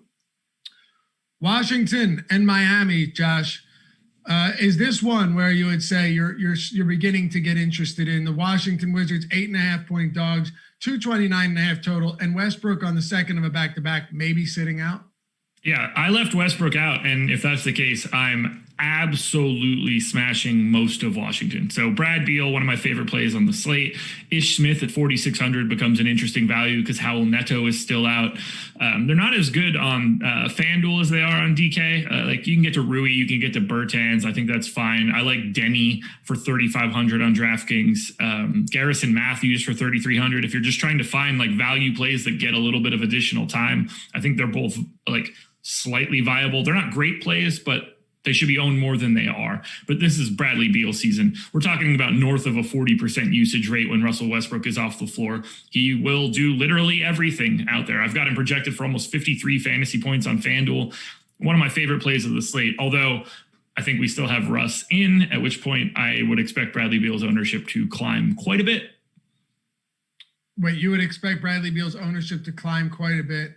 Washington and Miami, Josh. Is this one where you would say you're beginning to get interested in? The Washington Wizards 8.5-point dogs, 229.5 total, and Westbrook on the second of a back-to-back, maybe sitting out? Yeah, I left Westbrook out, and if that's the case, I'm absolutely smashing most of Washington. So Brad Beal, one of my favorite plays on the slate. Ish Smith at 4,600 becomes an interesting value because Howell Neto is still out. They're not as good on FanDuel as they are on DK. Like you can get to Rui, you can get to Bertans. I think that's fine. I like Denny for 3,500 on DraftKings. Garrison Matthews for 3,300. If you're just trying to find like value plays that get a little bit of additional time, I think they're both like slightly viable. They're not great plays, but they should be owned more than they are. But this is Bradley Beal season. We're talking about north of a 40% usage rate when Russell Westbrook is off the floor. He will do literally everything out there. I've got him projected for almost 53 fantasy points on FanDuel. One of my favorite plays of the slate, although I think we still have Russ in, at which point I would expect Bradley Beal's ownership to climb quite a bit. Wait, you would expect Bradley Beal's ownership to climb quite a bit?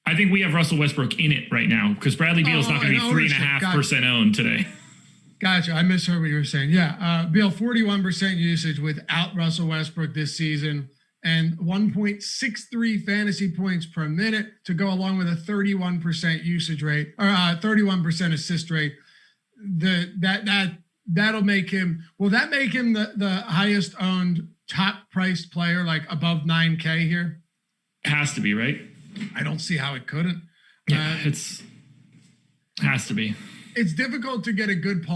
I think we have Russell Westbrook in it right now because Bradley Beal's not going to be 3.5% owned today. Gotcha. I misheard what you were saying. Yeah. Beal, 41% usage without Russell Westbrook this season and 1.63 fantasy points per minute to go along with a 31% usage rate or 31% assist rate. That'll make him, will that make him the highest owned top priced player, like above 9K here? It has to be, right? I don't see how it couldn't. Yeah, has to be. It's difficult to get a good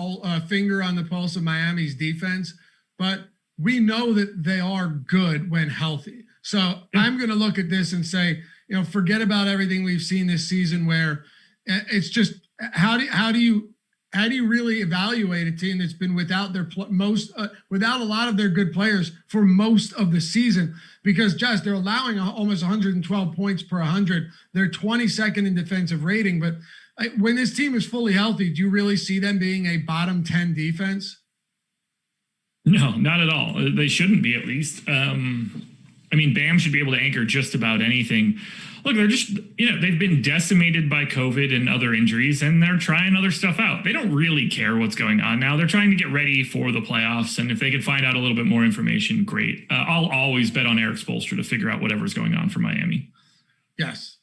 finger on the pulse of Miami's defense, but we know that they are good when healthy. So I'm going to look at this and say, forget about everything we've seen this season where it's just how do you really evaluate a team that's been without their without a lot of their good players for most of the season? Because Josh, they're allowing almost 112 points per 100. They're 22nd in defensive rating. But when this team is fully healthy, do you really see them being a bottom 10 defense? No, not at all. They shouldn't be, at least. Bam should be able to anchor just about anything. Look, they're just, they've been decimated by COVID and other injuries, and they're trying other stuff out. They don't really care what's going on now. They're trying to get ready for the playoffs, and if they could find out a little bit more information, great. I'll always bet on Eric Spoelstra to figure out whatever's going on for Miami. Yes.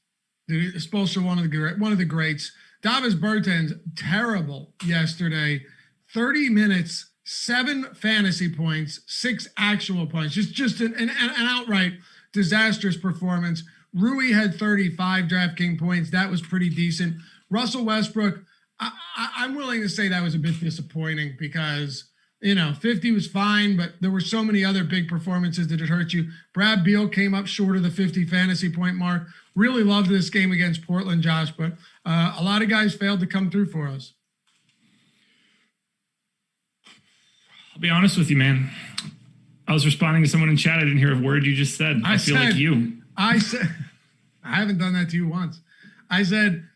Spoelstra, one of the greats. Davis Bertans, terrible yesterday. 30 minutes 7 fantasy points, 6 actual points. Just an outright disastrous performance. Rui had 35 DraftKings points. That was pretty decent. Russell Westbrook, I'm willing to say that was a bit disappointing because, 50 was fine, but there were so many other big performances that it hurt you. Brad Beal came up short of the 50 fantasy point mark. Really loved this game against Portland, Josh, but a lot of guys failed to come through for us. I'll be honest with you, man. I was responding to someone in chat. I didn't hear a word you just said. I feel like you. I said, I haven't done that to you once. I said,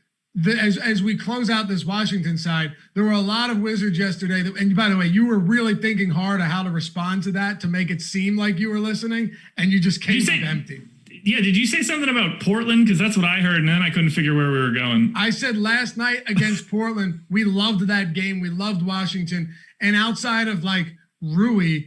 as we close out this Washington side, there were a lot of Wizards yesterday. And by the way, you were really thinking hard of how to respond to that to make it seem like you were listening, and you just came up empty. Yeah, did you say something about Portland? Because that's what I heard, and then I couldn't figure where we were going. I said last night against Portland, we loved that game. We loved Washington. And outside of Rui,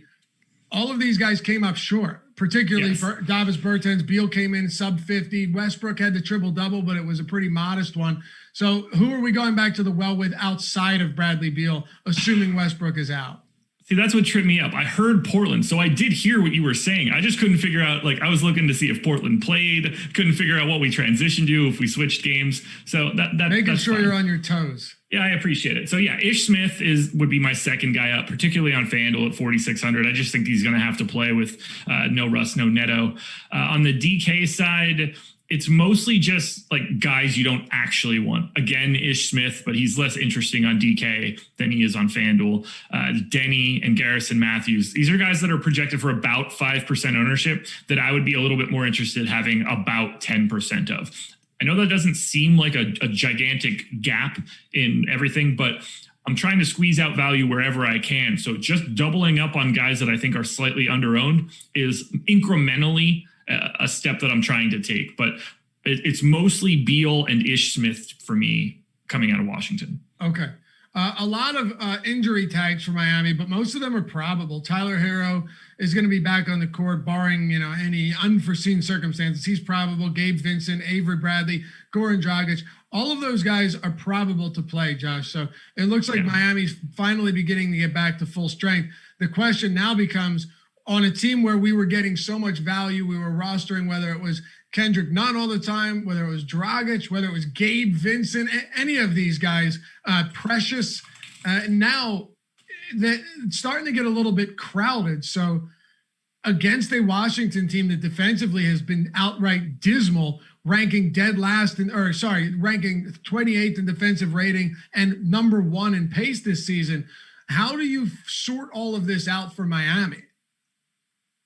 all of these guys came up short. Particularly Davis Bertans. Beal came in sub 50. Westbrook had the triple-double, but it was a pretty modest one. So who are we going back to the well with outside of Bradley Beal, assuming Westbrook is out? See, that's what tripped me up. I heard Portland, so I did hear what you were saying. I just couldn't figure out, I was looking to see if Portland played, couldn't figure out what we transitioned to, if we switched games. So making sure fine. You're on your toes. Yeah, I appreciate it. So yeah, Ish Smith would be my second guy up, particularly on FanDuel at 4,600. I just think he's going to have to play with no Russ, no Neto. On the DK side, it's mostly just guys you don't actually want. Again, Ish Smith, but he's less interesting on DK than he is on FanDuel. Denny and Garrison Matthews. These are guys that are projected for about 5% ownership that I would be a little bit more interested having about 10% of. I know that doesn't seem like a gigantic gap in everything, but I'm trying to squeeze out value wherever I can. So just doubling up on guys that I think are slightly underowned is incrementally a step that I'm trying to take. But it's mostly Beal and Ish Smith for me coming out of Washington. Okay. A lot of injury tags for Miami, but most of them are probable. Tyler Hero is going to be back on the court, barring any unforeseen circumstances. He's probable. Gabe Vincent, Avery Bradley, Goran Dragic, all of those guys are probable to play, Josh. So it looks like Miami's finally beginning to get back to full strength. The question now becomes, on a team where we were getting so much value, we were rostering, whether it was Kendrick Nunn all the time, whether it was Dragic, whether it was Gabe Vincent, any of these guys, Precious. Now it's starting to get a little bit crowded. So against a Washington team that defensively has been outright dismal, ranking dead last ranking 28th in defensive rating and number 1 in pace this season. How do you sort all of this out for Miami?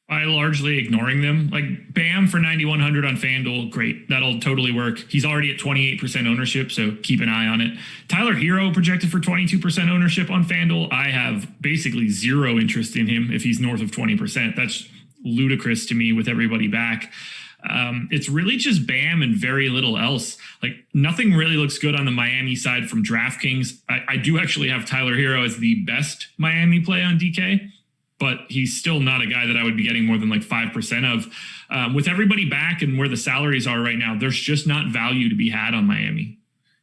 By largely ignoring them. Bam for 9,100 on FanDuel, great. That'll totally work. He's already at 28% ownership, so keep an eye on it. Tyler Hero projected for 22% ownership on FanDuel. I have basically zero interest in him if he's north of 20%. That's ludicrous to me with everybody back. It's really just Bam and very little else. Nothing really looks good on the Miami side from DraftKings. I do actually have Tyler Hero as the best Miami play on DK, but he's still not a guy that I would be getting more than 5% of. With everybody back and where the salaries are right now, there's just not value to be had on Miami.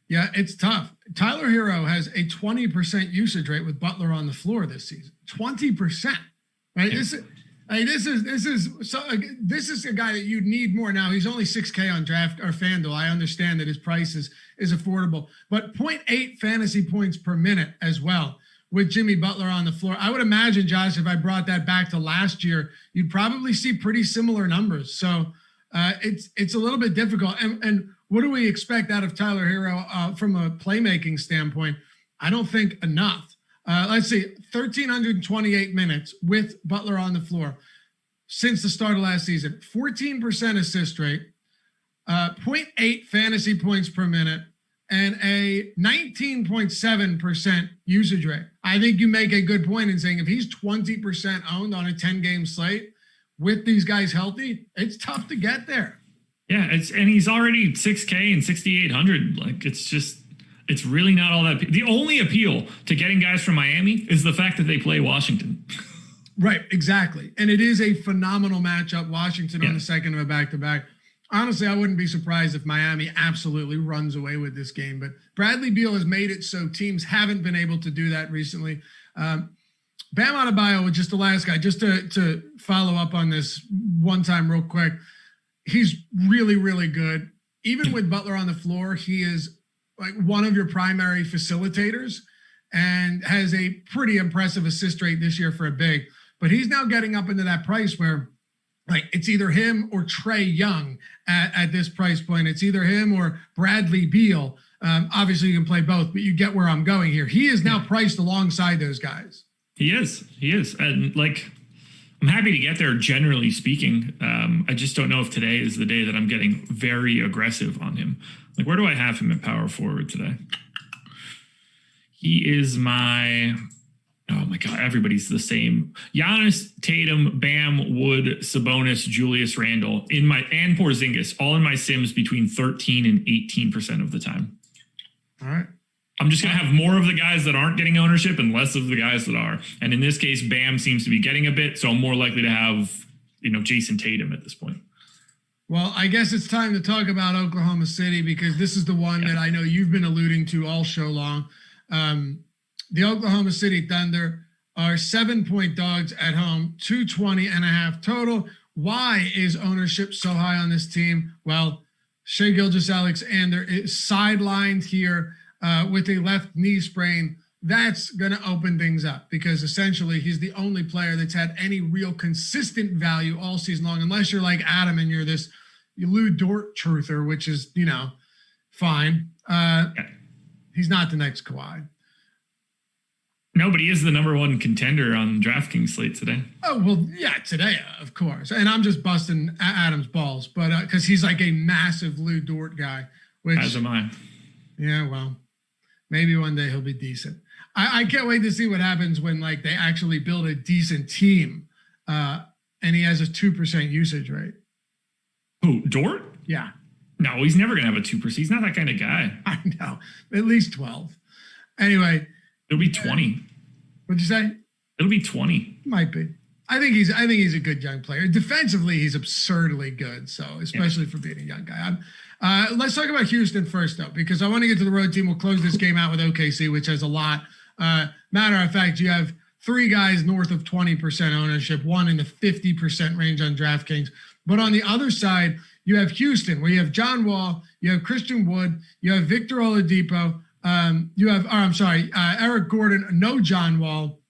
Yeah, it's tough. Tyler Hero has a 20% usage rate with Butler on the floor this season. 20%, right? Yeah. This is a guy that you'd need more. Now he's only 6K on draft or FanDuel. I understand that his price is affordable, but 0.8 fantasy points per minute as well with Jimmy Butler on the floor. I would imagine, Josh, if I brought that back to last year, you'd probably see pretty similar numbers. So it's a little bit difficult. And what do we expect out of Tyler Hero from a playmaking standpoint? I don't think enough. Let's see, 1,328 minutes with Butler on the floor since the start of last season. 14% assist rate, 0.8 fantasy points per minute, and a 19.7% usage rate. I think you make a good point in saying if he's 20% owned on a 10-game slate with these guys healthy, it's tough to get there. Yeah, and he's already 6K and 6,800. It's really not all that. The only appeal to getting guys from Miami is the fact that they play Washington. Right, exactly. And it is a phenomenal matchup. Washington on the second of a back-to-back. Honestly, I wouldn't be surprised if Miami absolutely runs away with this game. But Bradley Beal has made it so teams haven't been able to do that recently. Bam Adebayo was just the last guy. Just to follow up on this one time real quick, he's really, really good. Even with Butler on the floor, he is like one of your primary facilitators and has a pretty impressive assist rate this year for a big. But he's now getting up into that price where like it's either him or Trae Young at this price point. It's either him or Bradley Beal. Obviously, you can play both, but you get where I'm going here. He is now priced alongside those guys. He is. And like, I'm happy to get there, generally speaking. I just don't know if today is the day that I'm getting very aggressive on him. Like, where do I have him at power forward today? He is my... Oh my God, everybody's the same. Giannis, Tatum, Bam, Wood, Sabonis, Julius Randle, and Porzingis, all in my sims between 13 and 18% of the time. All right. I'm just going to have more of the guys that aren't getting ownership and less of the guys that are. And in this case, Bam seems to be getting a bit, so I'm more likely to have, Jason Tatum at this point. Well, I guess it's time to talk about Oklahoma City because this is the one that I know you've been alluding to all show long. The Oklahoma City Thunder are 7-point dogs at home, 220.5 total. Why is ownership so high on this team? Well, Shai Gilgeous-Alexander is sidelined here with a left knee sprain. That's going to open things up because essentially he's the only player that's had any real consistent value all season long, unless you're like Adam and you're this Lou Dort truther, which is, fine. He's not the next Kawhi. No, but he is the number one contender on DraftKings slate today. Oh, well, yeah, today, of course. And I'm just busting Adam's balls, but because he's like a massive Lou Dort guy. Which, as am I. Yeah, well, maybe one day he'll be decent. I can't wait to see what happens when like they actually build a decent team and he has a 2% usage rate. Who, Dort? Yeah. No, he's never going to have a 2%. He's not that kind of guy. I know. At least 12. Anyway. It'll be 20. What'd you say? It'll be 20. Might be. I think he's a good young player. Defensively, he's absurdly good. So especially for being a young guy. Let's talk about Houston first, though, because I want to get to the road team. We'll close this game out with OKC, which has a lot. Matter of fact, you have 3 guys north of 20% ownership, one in the 50% range on DraftKings. But on the other side, you have Houston, where you have John Wall, you have Christian Wood, you have Victor Oladipo. You have, Eric Gordon, no John Wall,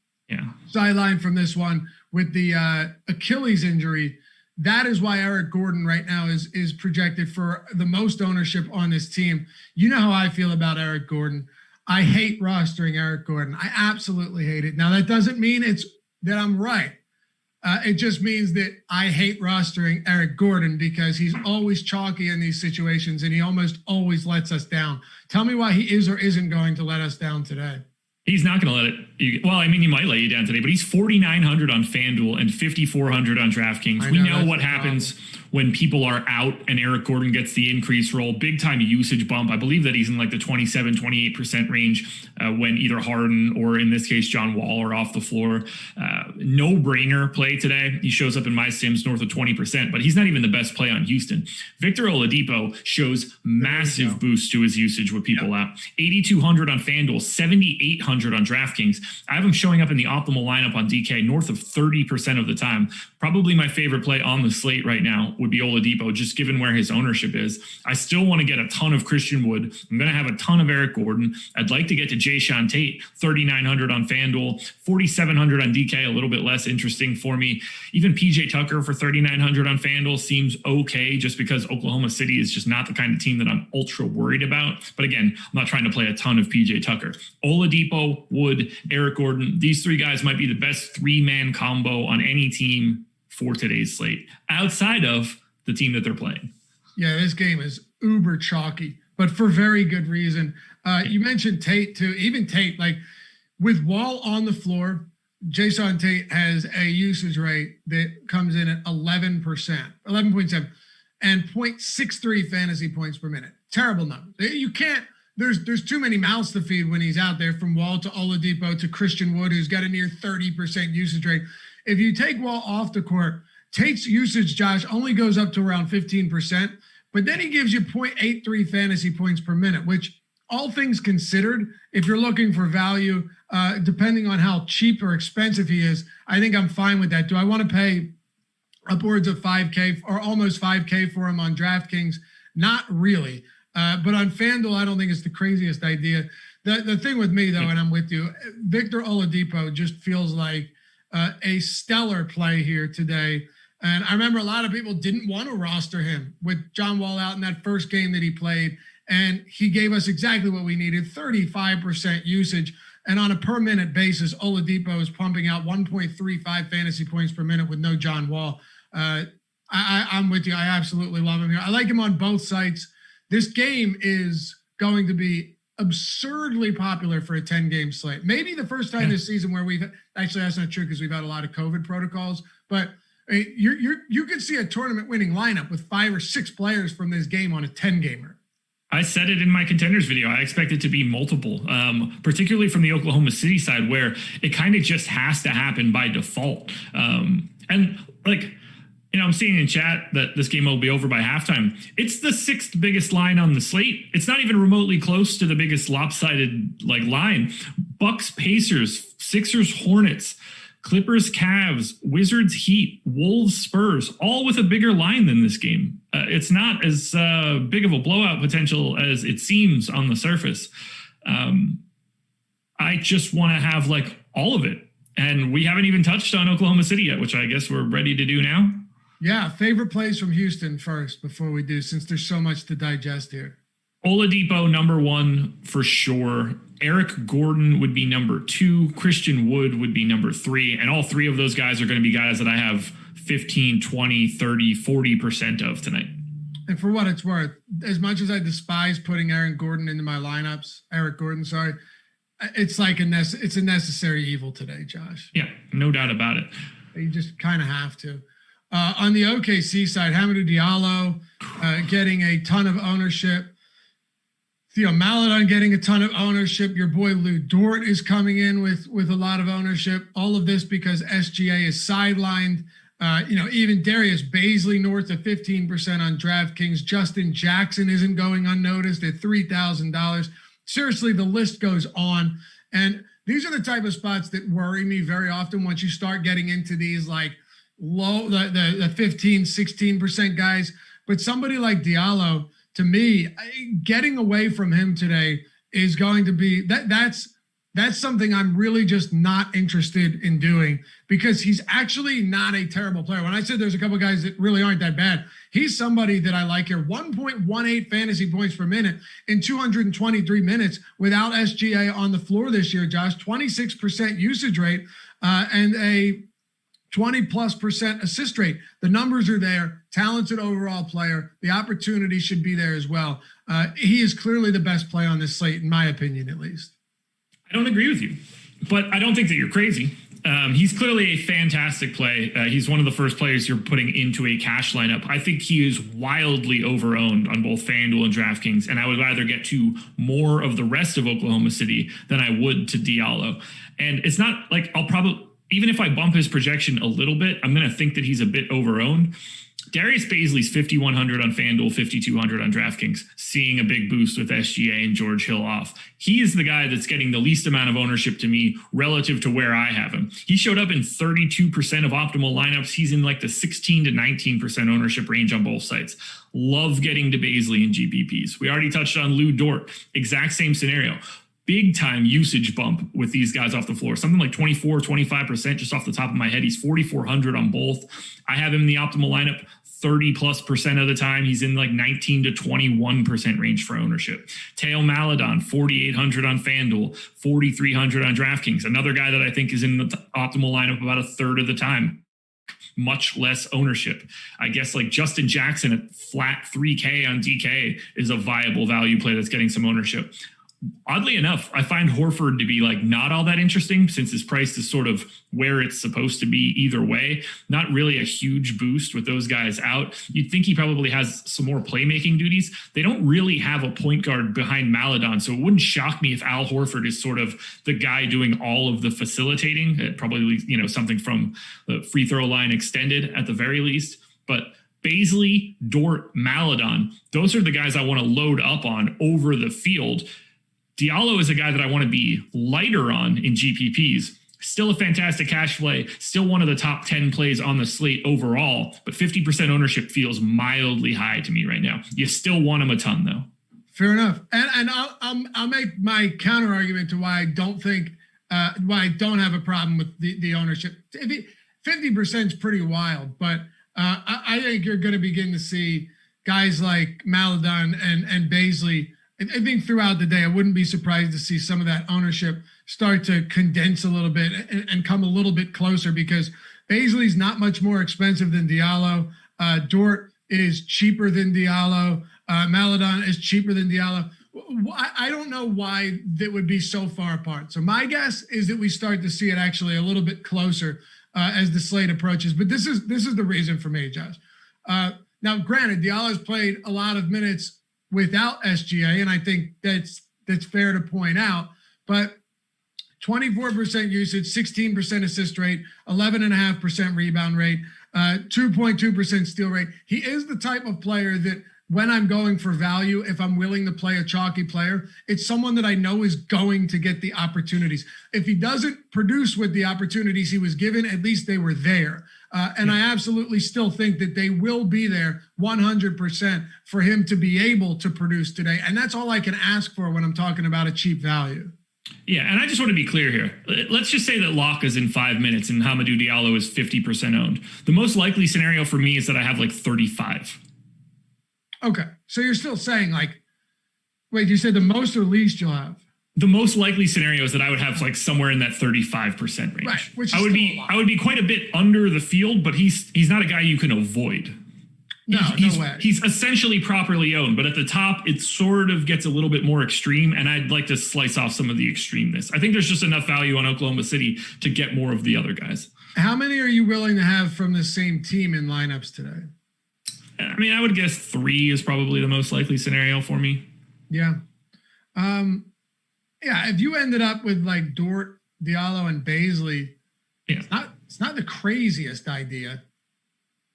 sidelined from this one with the Achilles injury. That is why Eric Gordon right now is projected for the most ownership on this team. You know how I feel about Eric Gordon. I hate rostering Eric Gordon. I absolutely hate it. Now, that doesn't mean it's that I'm right. It just means that I hate rostering Eric Gordon because he's always chalky in these situations and he almost always lets us down. Tell me why he is or isn't going to let us down today. He's not going to let it. Well, I mean, he might let you down today, but he's 4,900 on FanDuel and 5,400 on DraftKings. We know what happens when people are out and Eric Gordon gets the increased role, big time usage bump. I believe that he's in like the 27, 28% range when either Harden or in this case, John Wall are off the floor. No brainer play today. He shows up in my sims north of 20%, but he's not even the best play on Houston. Victor Oladipo shows massive boost to his usage with people out. 8,200 on FanDuel, 7,800 on DraftKings. I have him showing up in the optimal lineup on DK north of 30% of the time. Probably my favorite play on the slate right now would be Oladipo, just given where his ownership is. I still want to get a ton of Christian Wood. I'm going to have a ton of Eric Gordon. I'd like to get to Jayshawn Tate, 3,900 on FanDuel, 4,700 on DK, a little bit less interesting for me. Even PJ Tucker for 3,900 on FanDuel seems okay, just because Oklahoma City is just not the kind of team that I'm ultra worried about. But again, I'm not trying to play a ton of PJ Tucker. Oladipo, Wood, Eric Gordon, these 3 guys might be the best 3-man combo on any team for today's slate, outside of the team that they're playing. Yeah, this game is uber chalky, but for very good reason. You mentioned Tate too. Even Tate, like with Wall on the floor, Jason Tate has a usage rate that comes in at 11%, 11.7, and 0.63 fantasy points per minute. Terrible numbers. You can't. There's too many mouths to feed when he's out there, from Wall to Oladipo to Christian Wood, who's got a near 30% usage rate. If you take Wall off the court, Tate's usage, Josh, only goes up to around 15%, but then he gives you 0.83 fantasy points per minute, which all things considered, if you're looking for value, depending on how cheap or expensive he is, I think I'm fine with that. Do I want to pay upwards of 5K or almost 5K for him on DraftKings? Not really. But on FanDuel, I don't think it's the craziest idea. The thing with me, though, and I'm with you, Victor Oladipo just feels like a stellar play here today. And I remember a lot of people didn't want to roster him with John Wall out in that first game that he played. And he gave us exactly what we needed, 35% usage. And on a per minute basis, Oladipo is pumping out 1.35 fantasy points per minute with no John Wall. I'm with you. I absolutely love him here. I like him on both sites. This game is going to be absurdly popular for a 10-game slate. Maybe the first time this season where we've actually, that's not true because we've had a lot of COVID protocols, but you could see a tournament winning lineup with 5 or 6 players from this game on a 10-gamer. I said it in my contenders video. I expect it to be multiple, particularly from the Oklahoma City side, where it kind of just has to happen by default. And like, I'm seeing in chat that this game will be over by halftime. It's the 6th biggest line on the slate. It's not even remotely close to the biggest lopsided line. Bucks, Pacers, Sixers, Hornets, Clippers, Cavs, Wizards, Heat, Wolves, Spurs, all with a bigger line than this game. It's not as big of a blowout potential as it seems on the surface. I just want to have like all of it. And we haven't even touched on Oklahoma City yet, which I guess we're ready to do now. Yeah, favorite plays from Houston first before we do, since there's so much to digest here. Oladipo, number 1 for sure. Eric Gordon would be number 2. Christian Wood would be number 3. And all 3 of those guys are going to be guys that I have 15, 20, 30, 40% of tonight. And for what it's worth, as much as I despise putting Eric Gordon, sorry, it's like it's a necessary evil today, Josh. Yeah, no doubt about it. You just kind of have to. On the OKC side, Hamidou Diallo getting a ton of ownership. Theo Maledon getting a ton of ownership. Your boy Lou Dort is coming in with a lot of ownership. All of this because SGA is sidelined. Even Darius Baisley north of 15% on DraftKings. Justin Jackson isn't going unnoticed at $3,000. Seriously, the list goes on. And these are the type of spots that worry me very often once you start getting into these like low, the 15, 16% guys. But somebody like Diallo, to me, getting away from him today is going to be that's something I'm really just not interested in doing, because he's actually not a terrible player. When I said there's a couple guys that really aren't that bad, he's somebody that I like here. 1.18 fantasy points per minute in 223 minutes without SGA on the floor this year, Josh. 26% usage rate and a 20+% assist rate. The numbers are there. Talented overall player. The opportunity should be there as well. He is clearly the best play on this slate, in my opinion, at least. I don't agree with you, but I don't think that you're crazy. He's clearly a fantastic play. He's one of the first players you're putting into a cash lineup. I think he is wildly overowned on both FanDuel and DraftKings, and I would rather get to more of the rest of Oklahoma City than I would to Diallo. And it's not like even if I bump his projection a little bit, I'm going to think that he's a bit overowned. Darius Baisley's 5,100 on FanDuel, 5,200 on DraftKings, seeing a big boost with SGA and George Hill off. He is the guy that's getting the least amount of ownership to me relative to where I have him. He showed up in 32% of optimal lineups. He's in like the 16 to 19% ownership range on both sites. Love getting to Baisley in GPPs. We already touched on Lou Dort. Exact same scenario. Big time usage bump with these guys off the floor. Something like 24, 25% just off the top of my head. He's 4,400 on both. I have him in the optimal lineup 30+% of the time. He's in like 19 to 21% range for ownership. Theo Maledon, 4,800 on FanDuel, 4,300 on DraftKings. Another guy that I think is in the optimal lineup about a third of the time. Much less ownership. I guess like Justin Jackson at flat 3K on DK is a viable value play that's getting some ownership. Oddly enough, I find Horford to be like not all that interesting, since his price is sort of where it's supposed to be either way. Not really a huge boost with those guys out. You'd think he probably has some more playmaking duties. They don't really have a point guard behind Maledon, so it wouldn't shock me if Al Horford is sort of the guy doing all of the facilitating. Probably, something from the free throw line extended at the very least. But Baisley, Dort, Maledon, those are the guys I want to load up on over the field. Diallo is a guy that I want to be lighter on in GPPs. Still a fantastic cash play, still one of the top 10 plays on the slate overall, but 50% ownership feels mildly high to me right now. You still want him a ton, though. Fair enough. And I'll make my counter argument to why I don't think why I don't have a problem with the ownership. 50% is pretty wild, but I think you're going to begin to see guys like Maledon and Bazley. I think throughout the day, I wouldn't be surprised to see some of that ownership start to condense a little bit and come a little bit closer, because Bazley's not much more expensive than Diallo. Dort is cheaper than Diallo. Maledon is cheaper than Diallo. I don't know why that would be so far apart. So my guess is that we start to see it actually a little bit closer as the slate approaches. But this is the reason for me, Josh. Now, granted, Diallo's played a lot of minutes without SGA, and I think that's fair to point out. But 24% usage, 16% assist rate, 11.5% rebound rate, 2.2% steal rate. He is the type of player that when I'm going for value, if I'm willing to play a chalky player, it's someone that I know is going to get the opportunities. If he doesn't produce with the opportunities he was given, at least they were there. And I absolutely still think that they will be there 100% for him to be able to produce today. And that's all I can ask for when I'm talking about a cheap value. Yeah, and I just want to be clear here. Let's just say that Locke is in 5 minutes and Hamidou Diallo is 50% owned. The most likely scenario for me is that I have like 35. Okay, so you're still saying wait, you said the most or least you'll have? The most likely scenario is that I would have like somewhere in that 35% range. Right, which is I would be quite a bit under the field, but he's not a guy you can avoid. No way. He's essentially properly owned, but at the top, it sort of gets a little bit more extreme, and I'd like to slice off some of the extremeness. I think there's just enough value on Oklahoma City to get more of the other guys. How many are you willing to have from the same team in lineups today? I mean, I would guess 3 is probably the most likely scenario for me. Yeah. Yeah, if you ended up with like Dort, Diallo, and Bazley, yeah, it's not the craziest idea.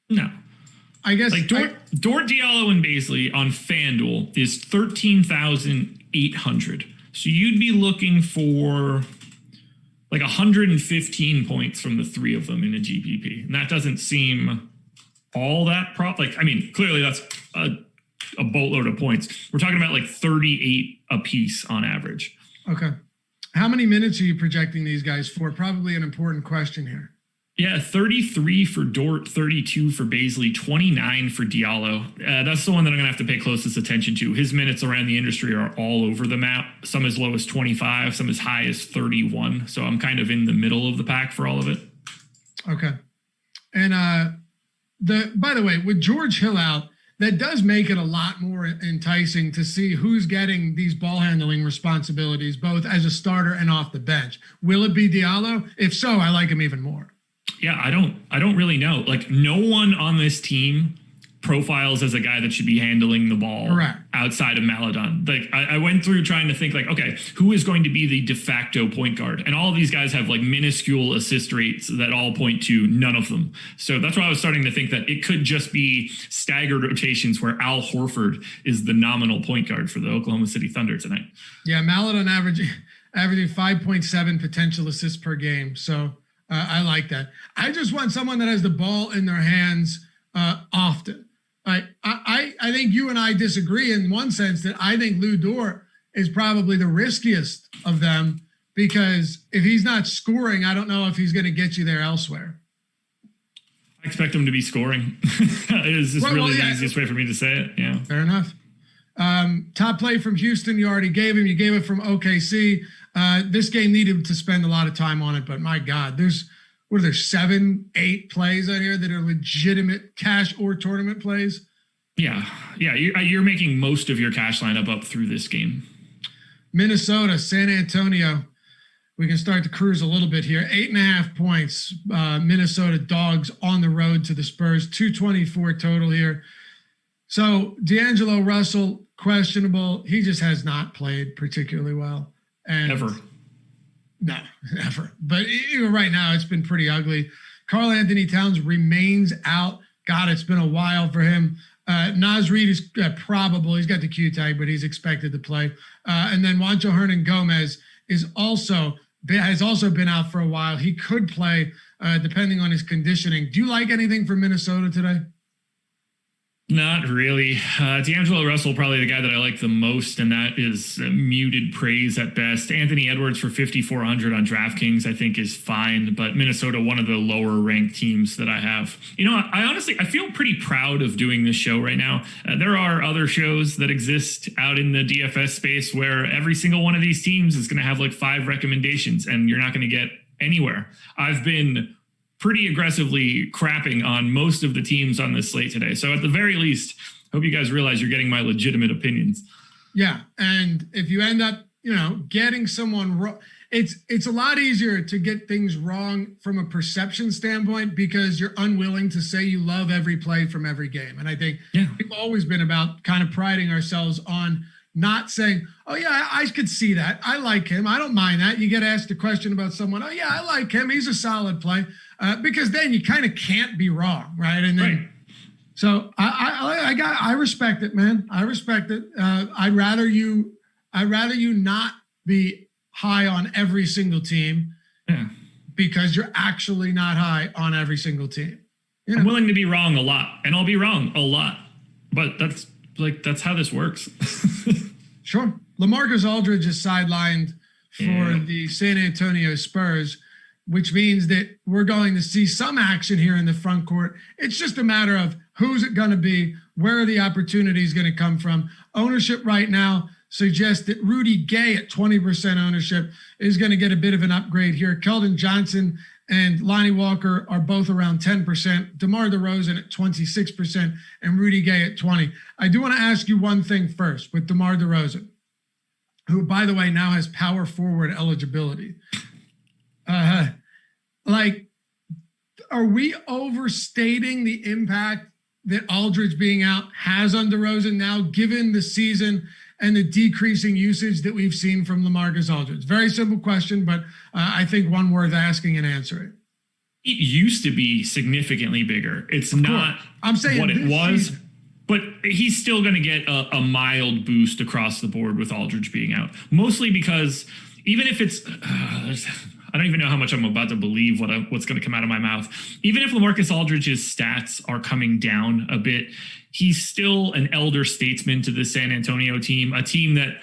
No. I guess like Dort, Diallo, and Bazley on FanDuel is 13,800. So you'd be looking for like 115 points from the 3 of them in a GPP. And that doesn't seem all that clearly that's a boatload of points. We're talking about like 38 a piece on average. Okay. How many minutes are you projecting these guys for? Probably an important question here. Yeah, 33 for Dort, 32 for Bazley, 29 for Diallo. That's the one that I'm going to have to pay closest attention to. His minutes around the industry are all over the map. Some as low as 25, some as high as 31. So I'm kind of in the middle of the pack for all of it. Okay. And by the way, with George Hill out, that does make it a lot more enticing to see who's getting these ball handling responsibilities, both as a starter and off the bench. Will it be Diallo? If so, I like him even more. Yeah, I don't really know. Like, no one on this team profiles as a guy that should be handling the ball outside of Maledon. Like, I went through trying to think like, okay, who is going to be the de facto point guard? And all of these guys have like minuscule assist rates that all point to none of them. So that's why I was starting to think that it could just be staggered rotations where Al Horford is the nominal point guard for the Oklahoma City Thunder tonight. Yeah, Maledon averaging 5.7 potential assists per game. So I like that. I just want someone that has the ball in their hands often. I think you and I disagree in one sense that I think Lou Dort is probably the riskiest of them, because if he's not scoring, I don't know if he's going to get you there elsewhere. I expect him to be scoring. It's just the easiest way for me to say it. Yeah. Fair enough. Top play from Houston, you already gave him. You gave it from OKC. This game needed to spend a lot of time on it, but my God, there's 7-8 plays out here that are legitimate cash or tournament plays. Yeah. You're making most of your cash lineup up through this game. Minnesota, San Antonio. We can start to cruise a little bit here. 8.5 points. Minnesota dogs on the road to the Spurs. 224 total here. So D'Angelo Russell, questionable. He just has not played particularly well. And ever. No, never. But even right now, it's been pretty ugly. Karl Anthony Towns remains out. God, it's been a while for him. Naz Reid is probable. He's got the Q tag, but he's expected to play. And then Juancho Hernan-Gomez has also been out for a while. He could play depending on his conditioning. Do you like anything from Minnesota today? Not really. D'Angelo Russell, probably the guy that I like the most, and that is muted praise at best. Anthony Edwards for 5,400 on DraftKings, I think is fine, but Minnesota, one of the lower ranked teams that I have. I feel pretty proud of doing this show right now. There are other shows that exist out in the DFS space where every single one of these teams is going to have like 5 recommendations, and you're not going to get anywhere. I've been pretty aggressively crapping on most of the teams on this slate today. So at the very least, hope you guys realize you're getting my legitimate opinions. Yeah. And if you end up, getting someone wrong, it's a lot easier to get things wrong from a perception standpoint because you're unwilling to say you love every play from every game. And I think we've always been about kind of priding ourselves on not saying, oh, yeah, I could see that. I like him. I don't mind that. You get asked a question about someone. Oh, yeah, I like him. He's a solid play. Because then you kind of can't be wrong, right? And then, so I respect it, man. I respect it. I'd rather you not be high on every single team, because you're actually not high on every single team. I'm willing to be wrong a lot, and I'll be wrong a lot, but that's how this works. Sure. LaMarcus Aldridge is sidelined for the San Antonio Spurs, which means that we're going to see some action here in the front court. It's just a matter of who's it going to be, where are the opportunities going to come from. Ownership right now suggests that Rudy Gay at 20% ownership is going to get a bit of an upgrade here. Keldon Johnson and Lonnie Walker are both around 10%, DeMar DeRozan at 26%, and Rudy Gay at 20%. I do want to ask you one thing first with DeMar DeRozan, who, by the way, now has power forward eligibility. Are we overstating the impact that Aldridge being out has on DeRozan now, given the season and the decreasing usage that we've seen from LaMarcus Aldridge? Very simple question, but I think one worth asking and answering. It used to be significantly bigger. It's not what it was, but he's still going to get a mild boost across the board with Aldridge being out, mostly because even if it's I don't even know how much I'm about to believe what's going to come out of my mouth. Even if LaMarcus Aldridge's stats are coming down a bit, he's still an elder statesman to the San Antonio team, a team that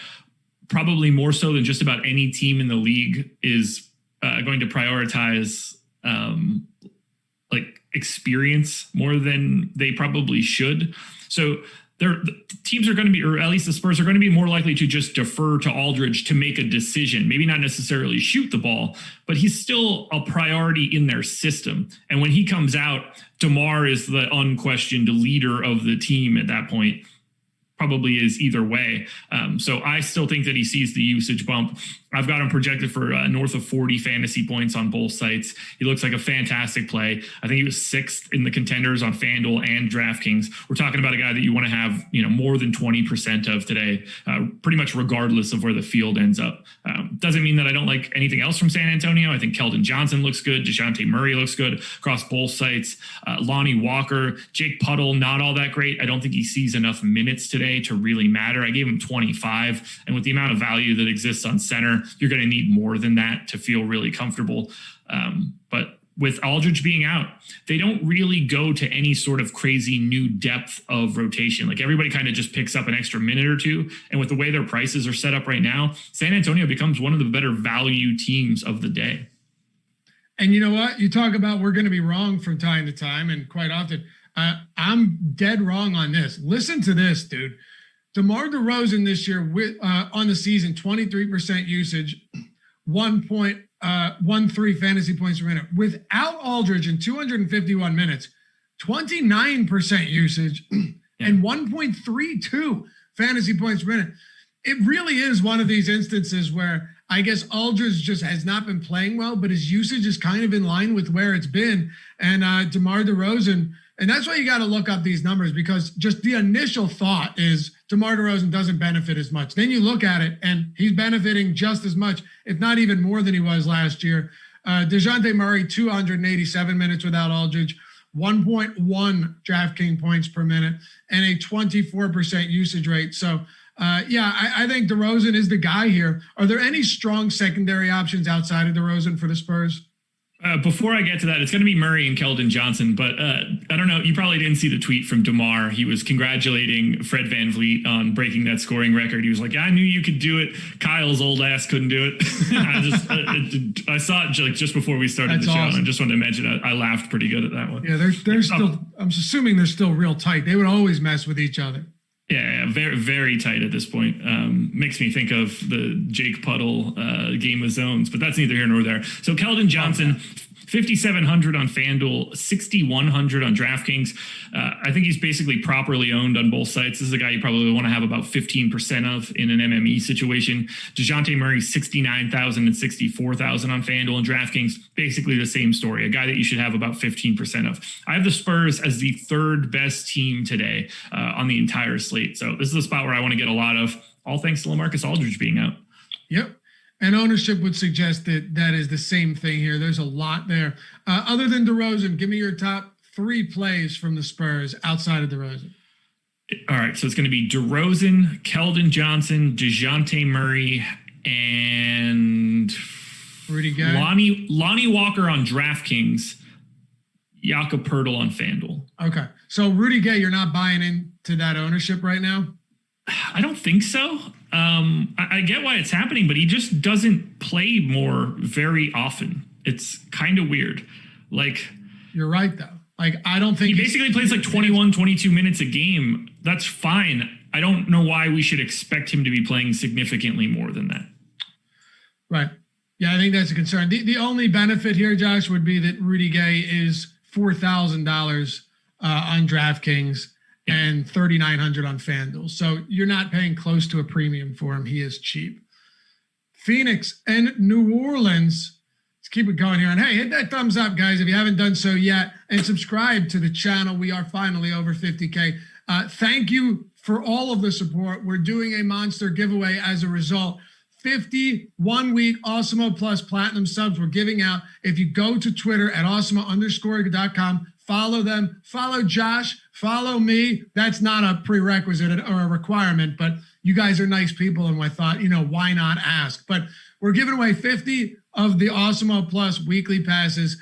probably more so than just about any team in the league is going to prioritize experience more than they probably should. So the teams are going to be, or at least the Spurs are going to be more likely to just defer to Aldridge to make a decision, maybe not necessarily shoot the ball, but he's still a priority in their system. And when he comes out, DeMar is the unquestioned leader of the team at that point. Probably is either way. So I still think that he sees the usage bump. I've got him projected for north of 40 fantasy points on both sites. He looks like a fantastic play. I think he was 6th in the contenders on FanDuel and DraftKings. We're talking about a guy that you want to have, more than 20% of today, pretty much regardless of where the field ends up. Doesn't mean that I don't like anything else from San Antonio. I think Keldon Johnson looks good. DeJounte Murray looks good across both sites. Lonnie Walker, Jake Puddle, not all that great. I don't think he sees enough minutes today to really matter. I gave him 25, and with the amount of value that exists on center, you're going to need more than that to feel really comfortable. But with Aldridge being out, they don't really go to any sort of crazy new depth of rotation. Like everybody kind of just picks up an extra minute or two. And with the way their prices are set up right now, San Antonio becomes one of the better value teams of the day. And you know what? You talk about we're going to be wrong from time to time, and quite often. I'm dead wrong on this. Listen to this, dude. DeMar DeRozan this year on the season, 23% usage, 1.13 fantasy points per minute. Without Aldridge in 251 minutes, 29% usage and 1.32 fantasy points per minute. It really is one of these instances where I guess Aldridge just has not been playing well, but his usage is kind of in line with where it's been. And DeMar DeRozan, and that's why you got to look up these numbers, because just the initial thought is DeMar DeRozan doesn't benefit as much. Then you look at it and he's benefiting just as much, if not even more than he was last year. DeJounte Murray, 287 minutes without Aldridge, 1.1 DraftKings points per minute, and a 24% usage rate. So, I think DeRozan is the guy here. Are there any strong secondary options outside of DeRozan for the Spurs? Before I get to that, it's going to be Murray and Keldon Johnson, but I don't know. You probably didn't see the tweet from DeMar. He was congratulating Fred VanVleet on breaking that scoring record. He was like, I knew you could do it. Kyle's old ass couldn't do it. I saw it just before we started the show, awesome. And I just wanted to mention I laughed pretty good at that one. Yeah, they're still, I'm assuming they're still real tight. They would always mess with each other. Yeah, very, very tight at this point. Makes me think of the Jake Puddle game of zones, but that's neither here nor there. So Keldon Johnson, 5,700 on FanDuel, 6,100 on DraftKings. I think he's basically properly owned on both sites. This is a guy you probably want to have about 15% of in an MME situation. DeJounte Murray, 69,000 and 64,000 on FanDuel and DraftKings. Basically the same story. A guy that you should have about 15% of. I have the Spurs as the third best team today on the entire slate. So this is a spot where I want to get a lot of, all thanks to LaMarcus Aldridge being out. Yep. And ownership would suggest that is the same thing here. There's a lot there. Other than DeRozan, give me your top 3 plays from the Spurs outside of DeRozan. All right, so it's going to be DeRozan, Keldon Johnson, DeJounte Murray, and Rudy Gay. Lonnie Walker on DraftKings, Jakob Poeltl on FanDuel. Okay, so Rudy Gay, you're not buying into that ownership right now? I don't think so. I get why it's happening, but he just doesn't play more very often. It's kind of weird. Like, you're right, though. Like, I don't think he basically plays like 21, 22 minutes a game. That's fine. I don't know why we should expect him to be playing significantly more than that. Right. Yeah, I think that's a concern. The only benefit here, Josh, would be that Rudy Gay is $4,000 on DraftKings. Yeah. And $3,900 on FanDuel. So you're not paying close to a premium for him. He is cheap. Phoenix and New Orleans. Let's keep it going here. And hey, hit that thumbs up, guys, if you haven't done so yet. And subscribe to the channel. We are finally over 50K. Thank you for all of the support. We're doing a monster giveaway as a result. 51-week Awesemo Plus Platinum subs we're giving out. If you go to Twitter at Awesemo_.com, follow them, follow Josh, follow me. That's not a prerequisite or a requirement, but you guys are nice people, and I thought, why not ask? But we're giving away 50 of the Awesemo Plus weekly passes.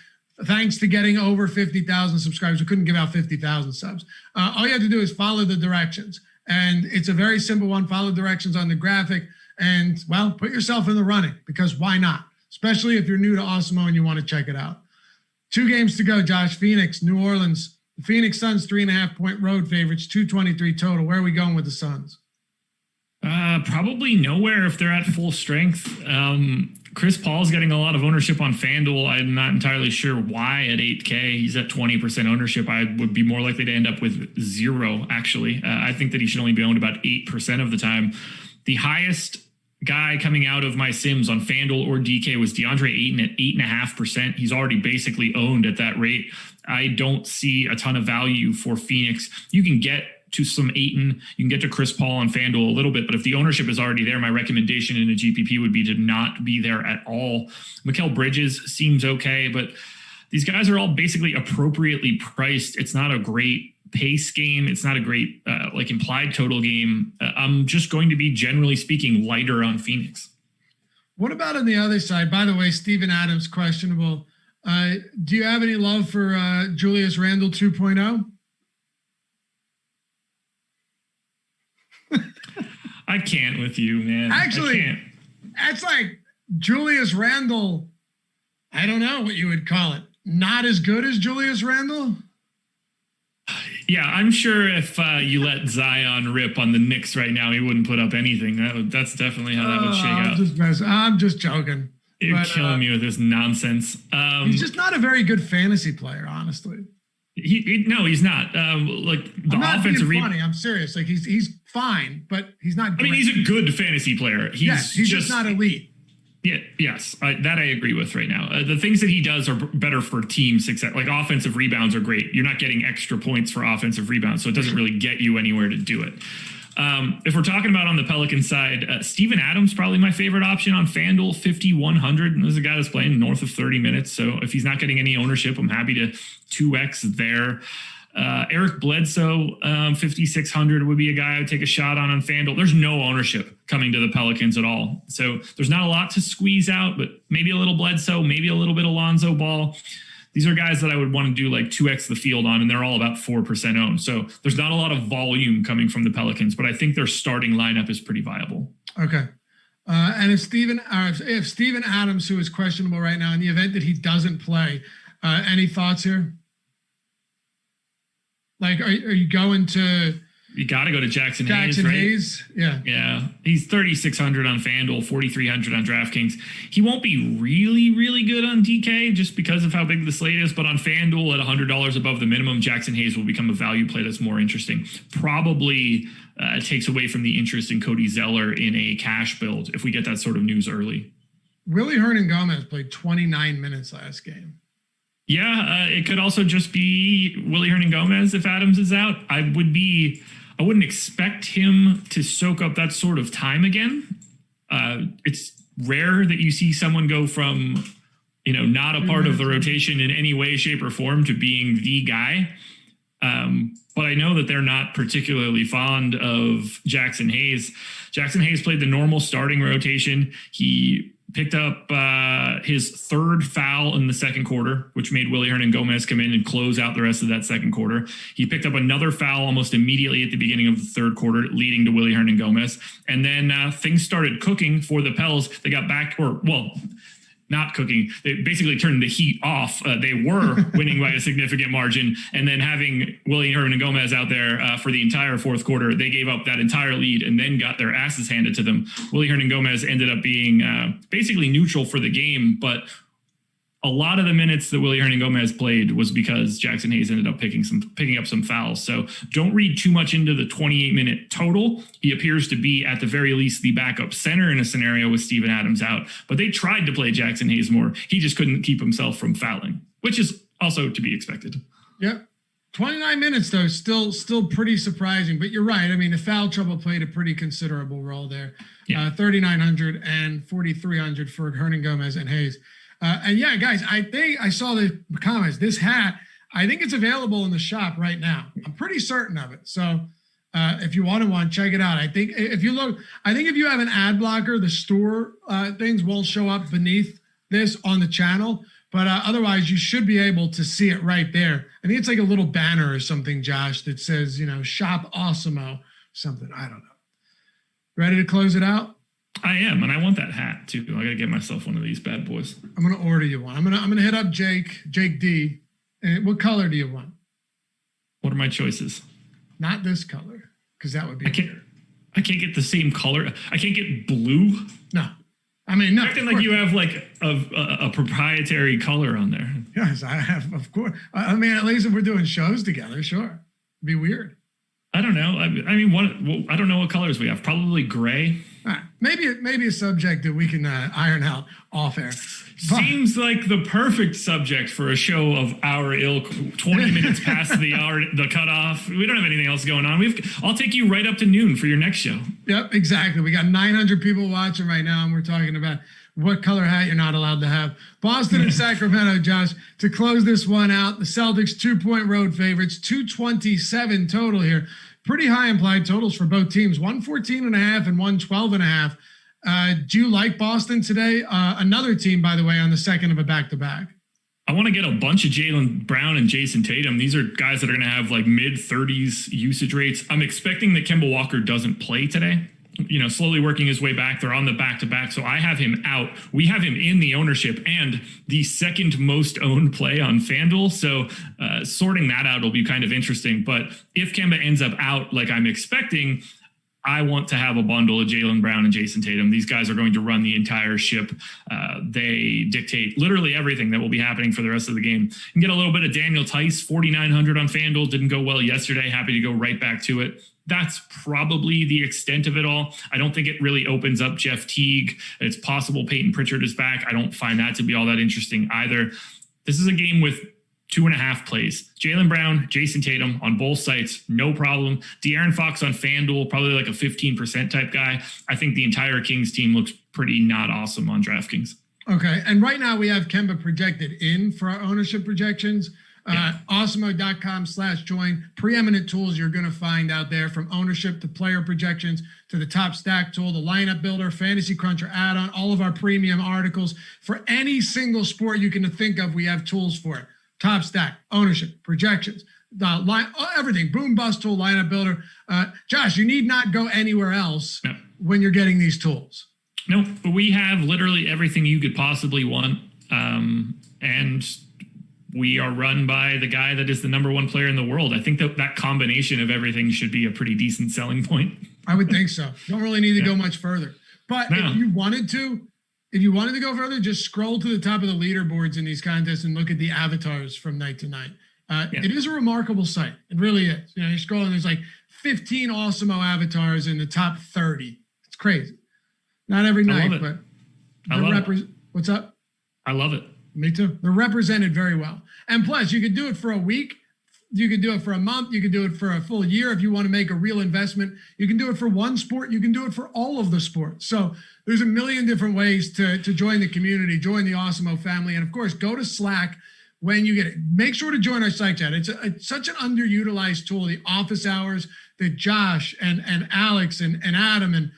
Thanks to getting over 50,000 subscribers. We couldn't give out 50,000 subs. All you have to do is follow the directions. And it's a very simple one. Follow directions on the graphic and, well, put yourself in the running, because why not? Especially if you're new to Awesemo and you want to check it out. 2 games to go, Josh. Phoenix, New Orleans. The Phoenix Suns 3.5-point road favorites, 223 total. Where are we going with the Suns? Probably nowhere if they're at full strength. Chris Paul's getting a lot of ownership on FanDuel. I'm not entirely sure why at 8K. He's at 20% ownership. I would be more likely to end up with 0, actually. I think that he should only be owned about 8% of the time. The highest guy coming out of my sims on FanDuel or DK was DeAndre Ayton at 8.5%. He's already basically owned at that rate. I don't see a ton of value for Phoenix. You can get to some Ayton, you can get to Chris Paul on FanDuel a little bit, but if the ownership is already there, my recommendation in a GPP would be to not be there at all. Mikal Bridges seems okay, but these guys are all basically appropriately priced. It's not a great pace game. It's not a great implied total game. I'm just going to be, generally speaking, lighter on Phoenix. What about on the other side? By the way, Steven Adams questionable. Do you have any love for Julius Randle 2.0? I can't with you, man. Actually, that's like Julius Randle. I don't know what you would call it. Not as good as Julius Randle. Yeah, I'm sure if you let Zion rip on the Knicks right now, he wouldn't put up anything. That's definitely how that would shake out. I'm just joking. You're killing me with this nonsense. He's just not a very good fantasy player, honestly. No, he's not. The offensive funny. I'm serious. Like he's fine, but he's not great. I mean, he's a good fantasy player. He's just not elite. Yeah, yes, that I agree with right now. The things that he does are better for team success. Like offensive rebounds are great. You're not getting extra points for offensive rebounds, so it doesn't really get you anywhere to do it. If we're talking about on the Pelicans side, Steven Adams, probably my favorite option on FanDuel, 5,100. And this is a guy that's playing north of 30 minutes. So if he's not getting any ownership, I'm happy to 2X there. Eric Bledsoe, 5,600 would be a guy I would take a shot on FanDuel. There's no ownership coming to the Pelicans at all. So there's not a lot to squeeze out, but maybe a little Bledsoe, maybe a little bit Alonzo Ball. These are guys that I would want to do like 2X the field on, and they're all about 4% owned. So there's not a lot of volume coming from the Pelicans, but I think their starting lineup is pretty viable. Okay. And if Steven Adams, who is questionable right now, in the event that he doesn't play, any thoughts here? Like, are you going to... You got to go to Jackson Hayes, right? Hayes, yeah. Yeah. He's 3,600 on FanDuel, 4,300 on DraftKings. He won't be really, really good on DK just because of how big the slate is, but on FanDuel at $100 above the minimum, Jackson Hayes will become a value play that's more interesting. Probably takes away from the interest in Cody Zeller in a cash build if we get that sort of news early. Willie Hernan-Gomez played 29 minutes last game. Yeah, it could also just be Willie Hernan-Gomez if Adams is out. I wouldn't expect him to soak up that sort of time again. It's rare that you see someone go from, not a part of the rotation in any way, shape, or form to being the guy. But I know that they're not particularly fond of Jackson Hayes. Jackson Hayes played the normal starting rotation. He picked up his third foul in the second quarter, which made Willie Hernan-Gomez come in and close out the rest of that second quarter. He picked up another foul almost immediately at the beginning of the third quarter, leading to Willie Hernan-Gomez. And then things started cooking for the Pels. They got back, not cooking. They basically turned the heat off. They were winning by a significant margin. And then having Willie Hernan-Gomez out there for the entire fourth quarter, they gave up that entire lead and then got their asses handed to them. Willie Hernan-Gomez ended up being basically neutral for the game, but a lot of the minutes that Willie Hernan-Gomez played was because Jackson Hayes ended up picking up some fouls. So don't read too much into the 28-minute total. He appears to be, at the very least, the backup center in a scenario with Steven Adams out. But they tried to play Jackson Hayes more. He just couldn't keep himself from fouling, which is also to be expected. Yep. 29 minutes, though, still pretty surprising. But you're right. I mean, the foul trouble played a pretty considerable role there. Yeah. 3,900 and 4,300 for Hernan-Gomez and Hayes. And yeah, guys, I think I saw the comments. This hat, I think it's available in the shop right now. I'm pretty certain of it. So if you want one, check it out. I think if you have an ad blocker, the store things will show up beneath this on the channel. But otherwise, you should be able to see it right there. I think it's like a little banner or something, Josh, that says, shop Awesemo, something. I don't know. Ready to close it out? I am, and I want that hat too. I gotta get myself one of these bad boys. I'm gonna order you one. I'm gonna hit up Jake D. And what color do you want? What are my choices? Not this color, because that would be. I can't get the same color. I can't get blue. No, I mean no. Acting like you have like a proprietary color on there. Yes, I have, of course. I mean, at least if we're doing shows together, sure. It'd be weird. I don't know. I mean, I don't know what colors we have. Probably gray. All right. Maybe a subject that we can iron out off air. Seems like the perfect subject for a show of our ilk. 20 minutes past the cutoff. We don't have anything else going on. I'll take you right up to noon for your next show. Yep, exactly. We got 900 people watching right now, and we're talking about what color hat you're not allowed to have. Boston and Sacramento, Josh, to close this one out. The Celtics 2-point road favorites, 227 total here. Pretty high implied totals for both teams, 114.5 and 112.5. Do you like Boston today? Another team, by the way, on the second of a back-to-back. I want to get a bunch of Jaylen Brown and Jason Tatum. These are guys that are going to have like mid-30s usage rates. I'm expecting that Kemba Walker doesn't play today. Slowly working his way back. They're on the back-to-back, so I have him out. We have him in the ownership and the second most owned play on FanDuel, so sorting that out will be kind of interesting. But if Kemba ends up out like I'm expecting, I want to have a bundle of Jaylen Brown and Jason Tatum. These guys are going to run the entire ship. They dictate literally everything that will be happening for the rest of the game. And get a little bit of Daniel Tice, 4,900 on FanDuel. Didn't go well yesterday. Happy to go right back to it. That's probably the extent of it all. I don't think it really opens up Jeff Teague. It's possible Peyton Pritchard is back. I don't find that to be all that interesting either. This is a game with 2.5 plays. Jaylen Brown, Jason Tatum on both sites, no problem. De'Aaron Fox on FanDuel, probably like a 15% type guy. I think the entire Kings team looks pretty not awesome on DraftKings. Okay, and right now we have Kemba projected in for our ownership projections. Awesemo.com/join. Preeminent tools you're going to find out there, from ownership to player projections to the top stack tool, the lineup builder, fantasy cruncher add-on, all of our premium articles for any single sport you can think of. We have tools for it. Top stack, ownership, projections, everything. Boom bust tool, lineup builder. Josh, you need not go anywhere else when you're getting these tools. No, but we have literally everything you could possibly want, and we are run by the guy that is the number one player in the world. I think that combination of everything should be a pretty decent selling point. I would think so. Don't really need to go much further. But if you wanted to go further, just scroll to the top of the leaderboards in these contests and look at the avatars from night to night. It is a remarkable site. It really is. You know, you're scrolling, there's like 15 Awesemo avatars in the top 30. It's crazy. Not every night, but what's up? I love it. Me too. They're represented very well. And plus, you could do it for a week. You could do it for a month. You could do it for a full year if you want to make a real investment. You can do it for one sport. You can do it for all of the sports. So there's a million different ways to join the community, join the Awesemo family. And of course, go to Slack when you get it. Make sure to join our site chat. It's such an underutilized tool. The office hours that Josh and Alex and Adam and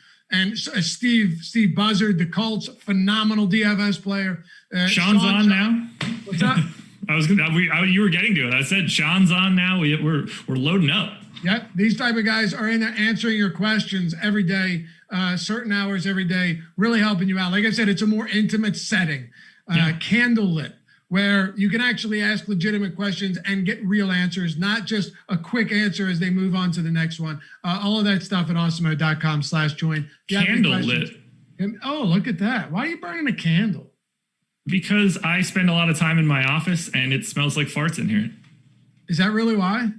Steve Buzzard, the Colts, phenomenal DFS player. Sean's on now. What's up? You were getting to it. I said Sean's on now. We're loading up. Yep, these type of guys are in there answering your questions every day, certain hours every day, really helping you out. Like I said, it's a more intimate setting, candlelit, where you can actually ask legitimate questions and get real answers, not just a quick answer as they move on to the next one. All of that stuff at awesemo.com/join. Candlelit. Oh, look at that. Why are you burning a candle? Because I spend a lot of time in my office and it smells like farts in here. Is that really why?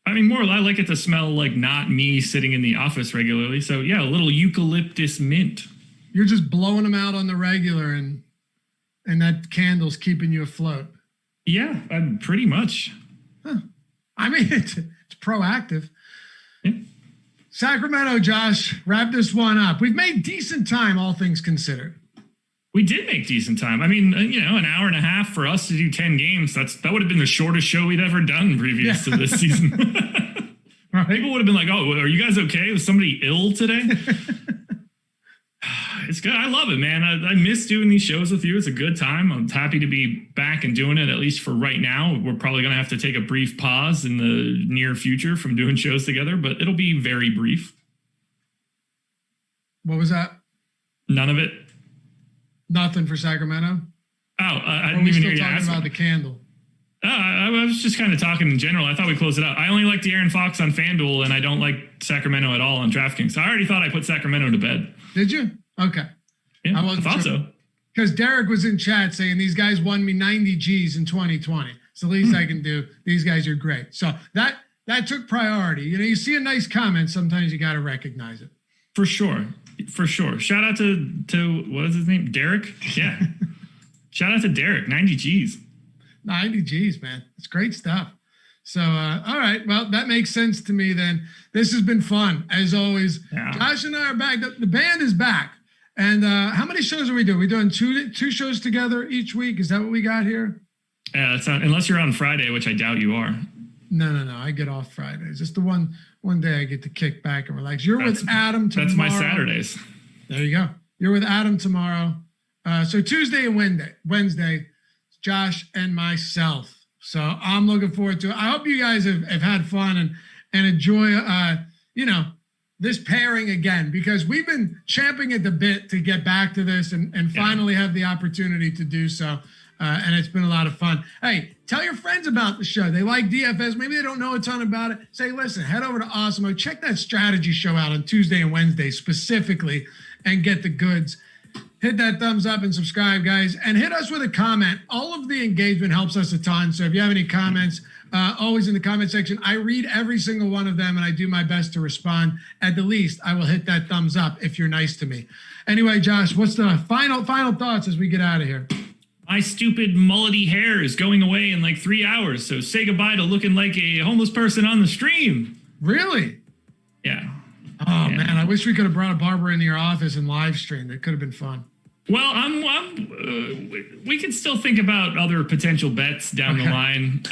I mean, I like it to smell like not me sitting in the office regularly. So yeah, a little eucalyptus mint. You're just blowing them out on the regular and that candle's keeping you afloat. Yeah, pretty much. Huh. I mean, it's proactive. Yeah. Sacramento, Josh, wrap this one up. We've made decent time, all things considered. We did make decent time. I mean, an hour and a half for us to do 10 games. That would have been the shortest show we'd ever done previous to this season. Right. People would have been like, "Oh, are you guys okay? Was somebody ill today?" It's good. I love it, man. I miss doing these shows with you. It's a good time. I'm happy to be back and doing it, at least for right now. We're probably going to have to take a brief pause in the near future from doing shows together, but it'll be very brief. What was that? None of it. Nothing for Sacramento? Oh, I didn't even hear you ask about the candle. I was just kind of talking in general. I thought we closed it out. I only like De'Aaron Fox on FanDuel, and I don't like Sacramento at all on DraftKings. So I already thought I put Sacramento to bed. Did you? Okay. Yeah, I thought so. Because Derek was in chat saying these guys won me 90 G's in 2020. So the least I can do. These guys are great. So that took priority. You see a nice comment, sometimes you got to recognize it. For sure. Shout out to what is his name? Derek? Yeah. Shout out to Derek. 90 G's. 90 G's, man. It's great stuff. So, all right. Well, that makes sense to me then. This has been fun, as always. Yeah. Josh and I are back. The band is back. And how many shows are we doing? We're doing two shows together each week. Is that what we got here? Yeah, that's not, unless you're on Friday, which I doubt you are. No. I get off Fridays. Just the one day I get to kick back and relax. You're with Adam tomorrow. That's my Saturdays. There you go. You're with Adam tomorrow. So Tuesday and Wednesday, Josh and myself. So I'm looking forward to it. I hope you guys have had fun and enjoy, this pairing again, because we've been champing at the bit to get back to this and finally have the opportunity to do so. And it's been a lot of fun. Hey, tell your friends about the show. They like DFS. Maybe they don't know a ton about it. Say, listen, head over to Awesemo. Check that strategy show out on Tuesday and Wednesday specifically and get the goods. Hit that thumbs up and subscribe, guys. And hit us with a comment. All of the engagement helps us a ton. So if you have any comments, always in the comment section. I read every single one of them, and I do my best to respond. At the least, I will hit that thumbs up if you're nice to me. Anyway, Josh, what's the final thoughts as we get out of here? My stupid mullety hair is going away in like 3 hours. So say goodbye to looking like a homeless person on the stream. Really? Yeah. Oh, man. I wish we could have brought a barber into your office and live streamed. It could have been fun. Well, we can still think about other potential bets down the line,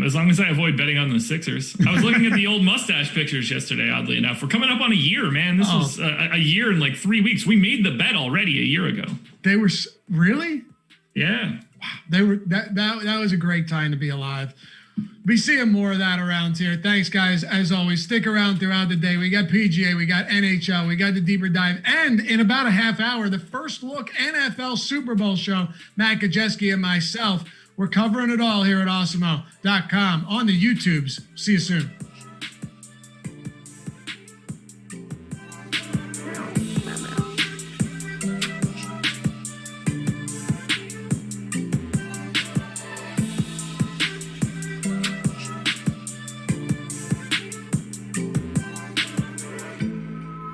as long as I avoid betting on the Sixers. I was looking at the old mustache pictures yesterday, oddly enough. We're coming up on a year, man. This was a year and like 3 weeks. We made the bet already a year ago. They were really? Yeah. Wow. They were that was a great time to be alive. Be seeing more of that around here. Thanks, guys. As always, stick around throughout the day. We got PGA, we got NHL, we got the deeper dive, and in about a half hour, the first look NFL Super Bowl show. Matt Kajeski and myself, we're covering it all here at Awesemo.com on the YouTubes. See you soon.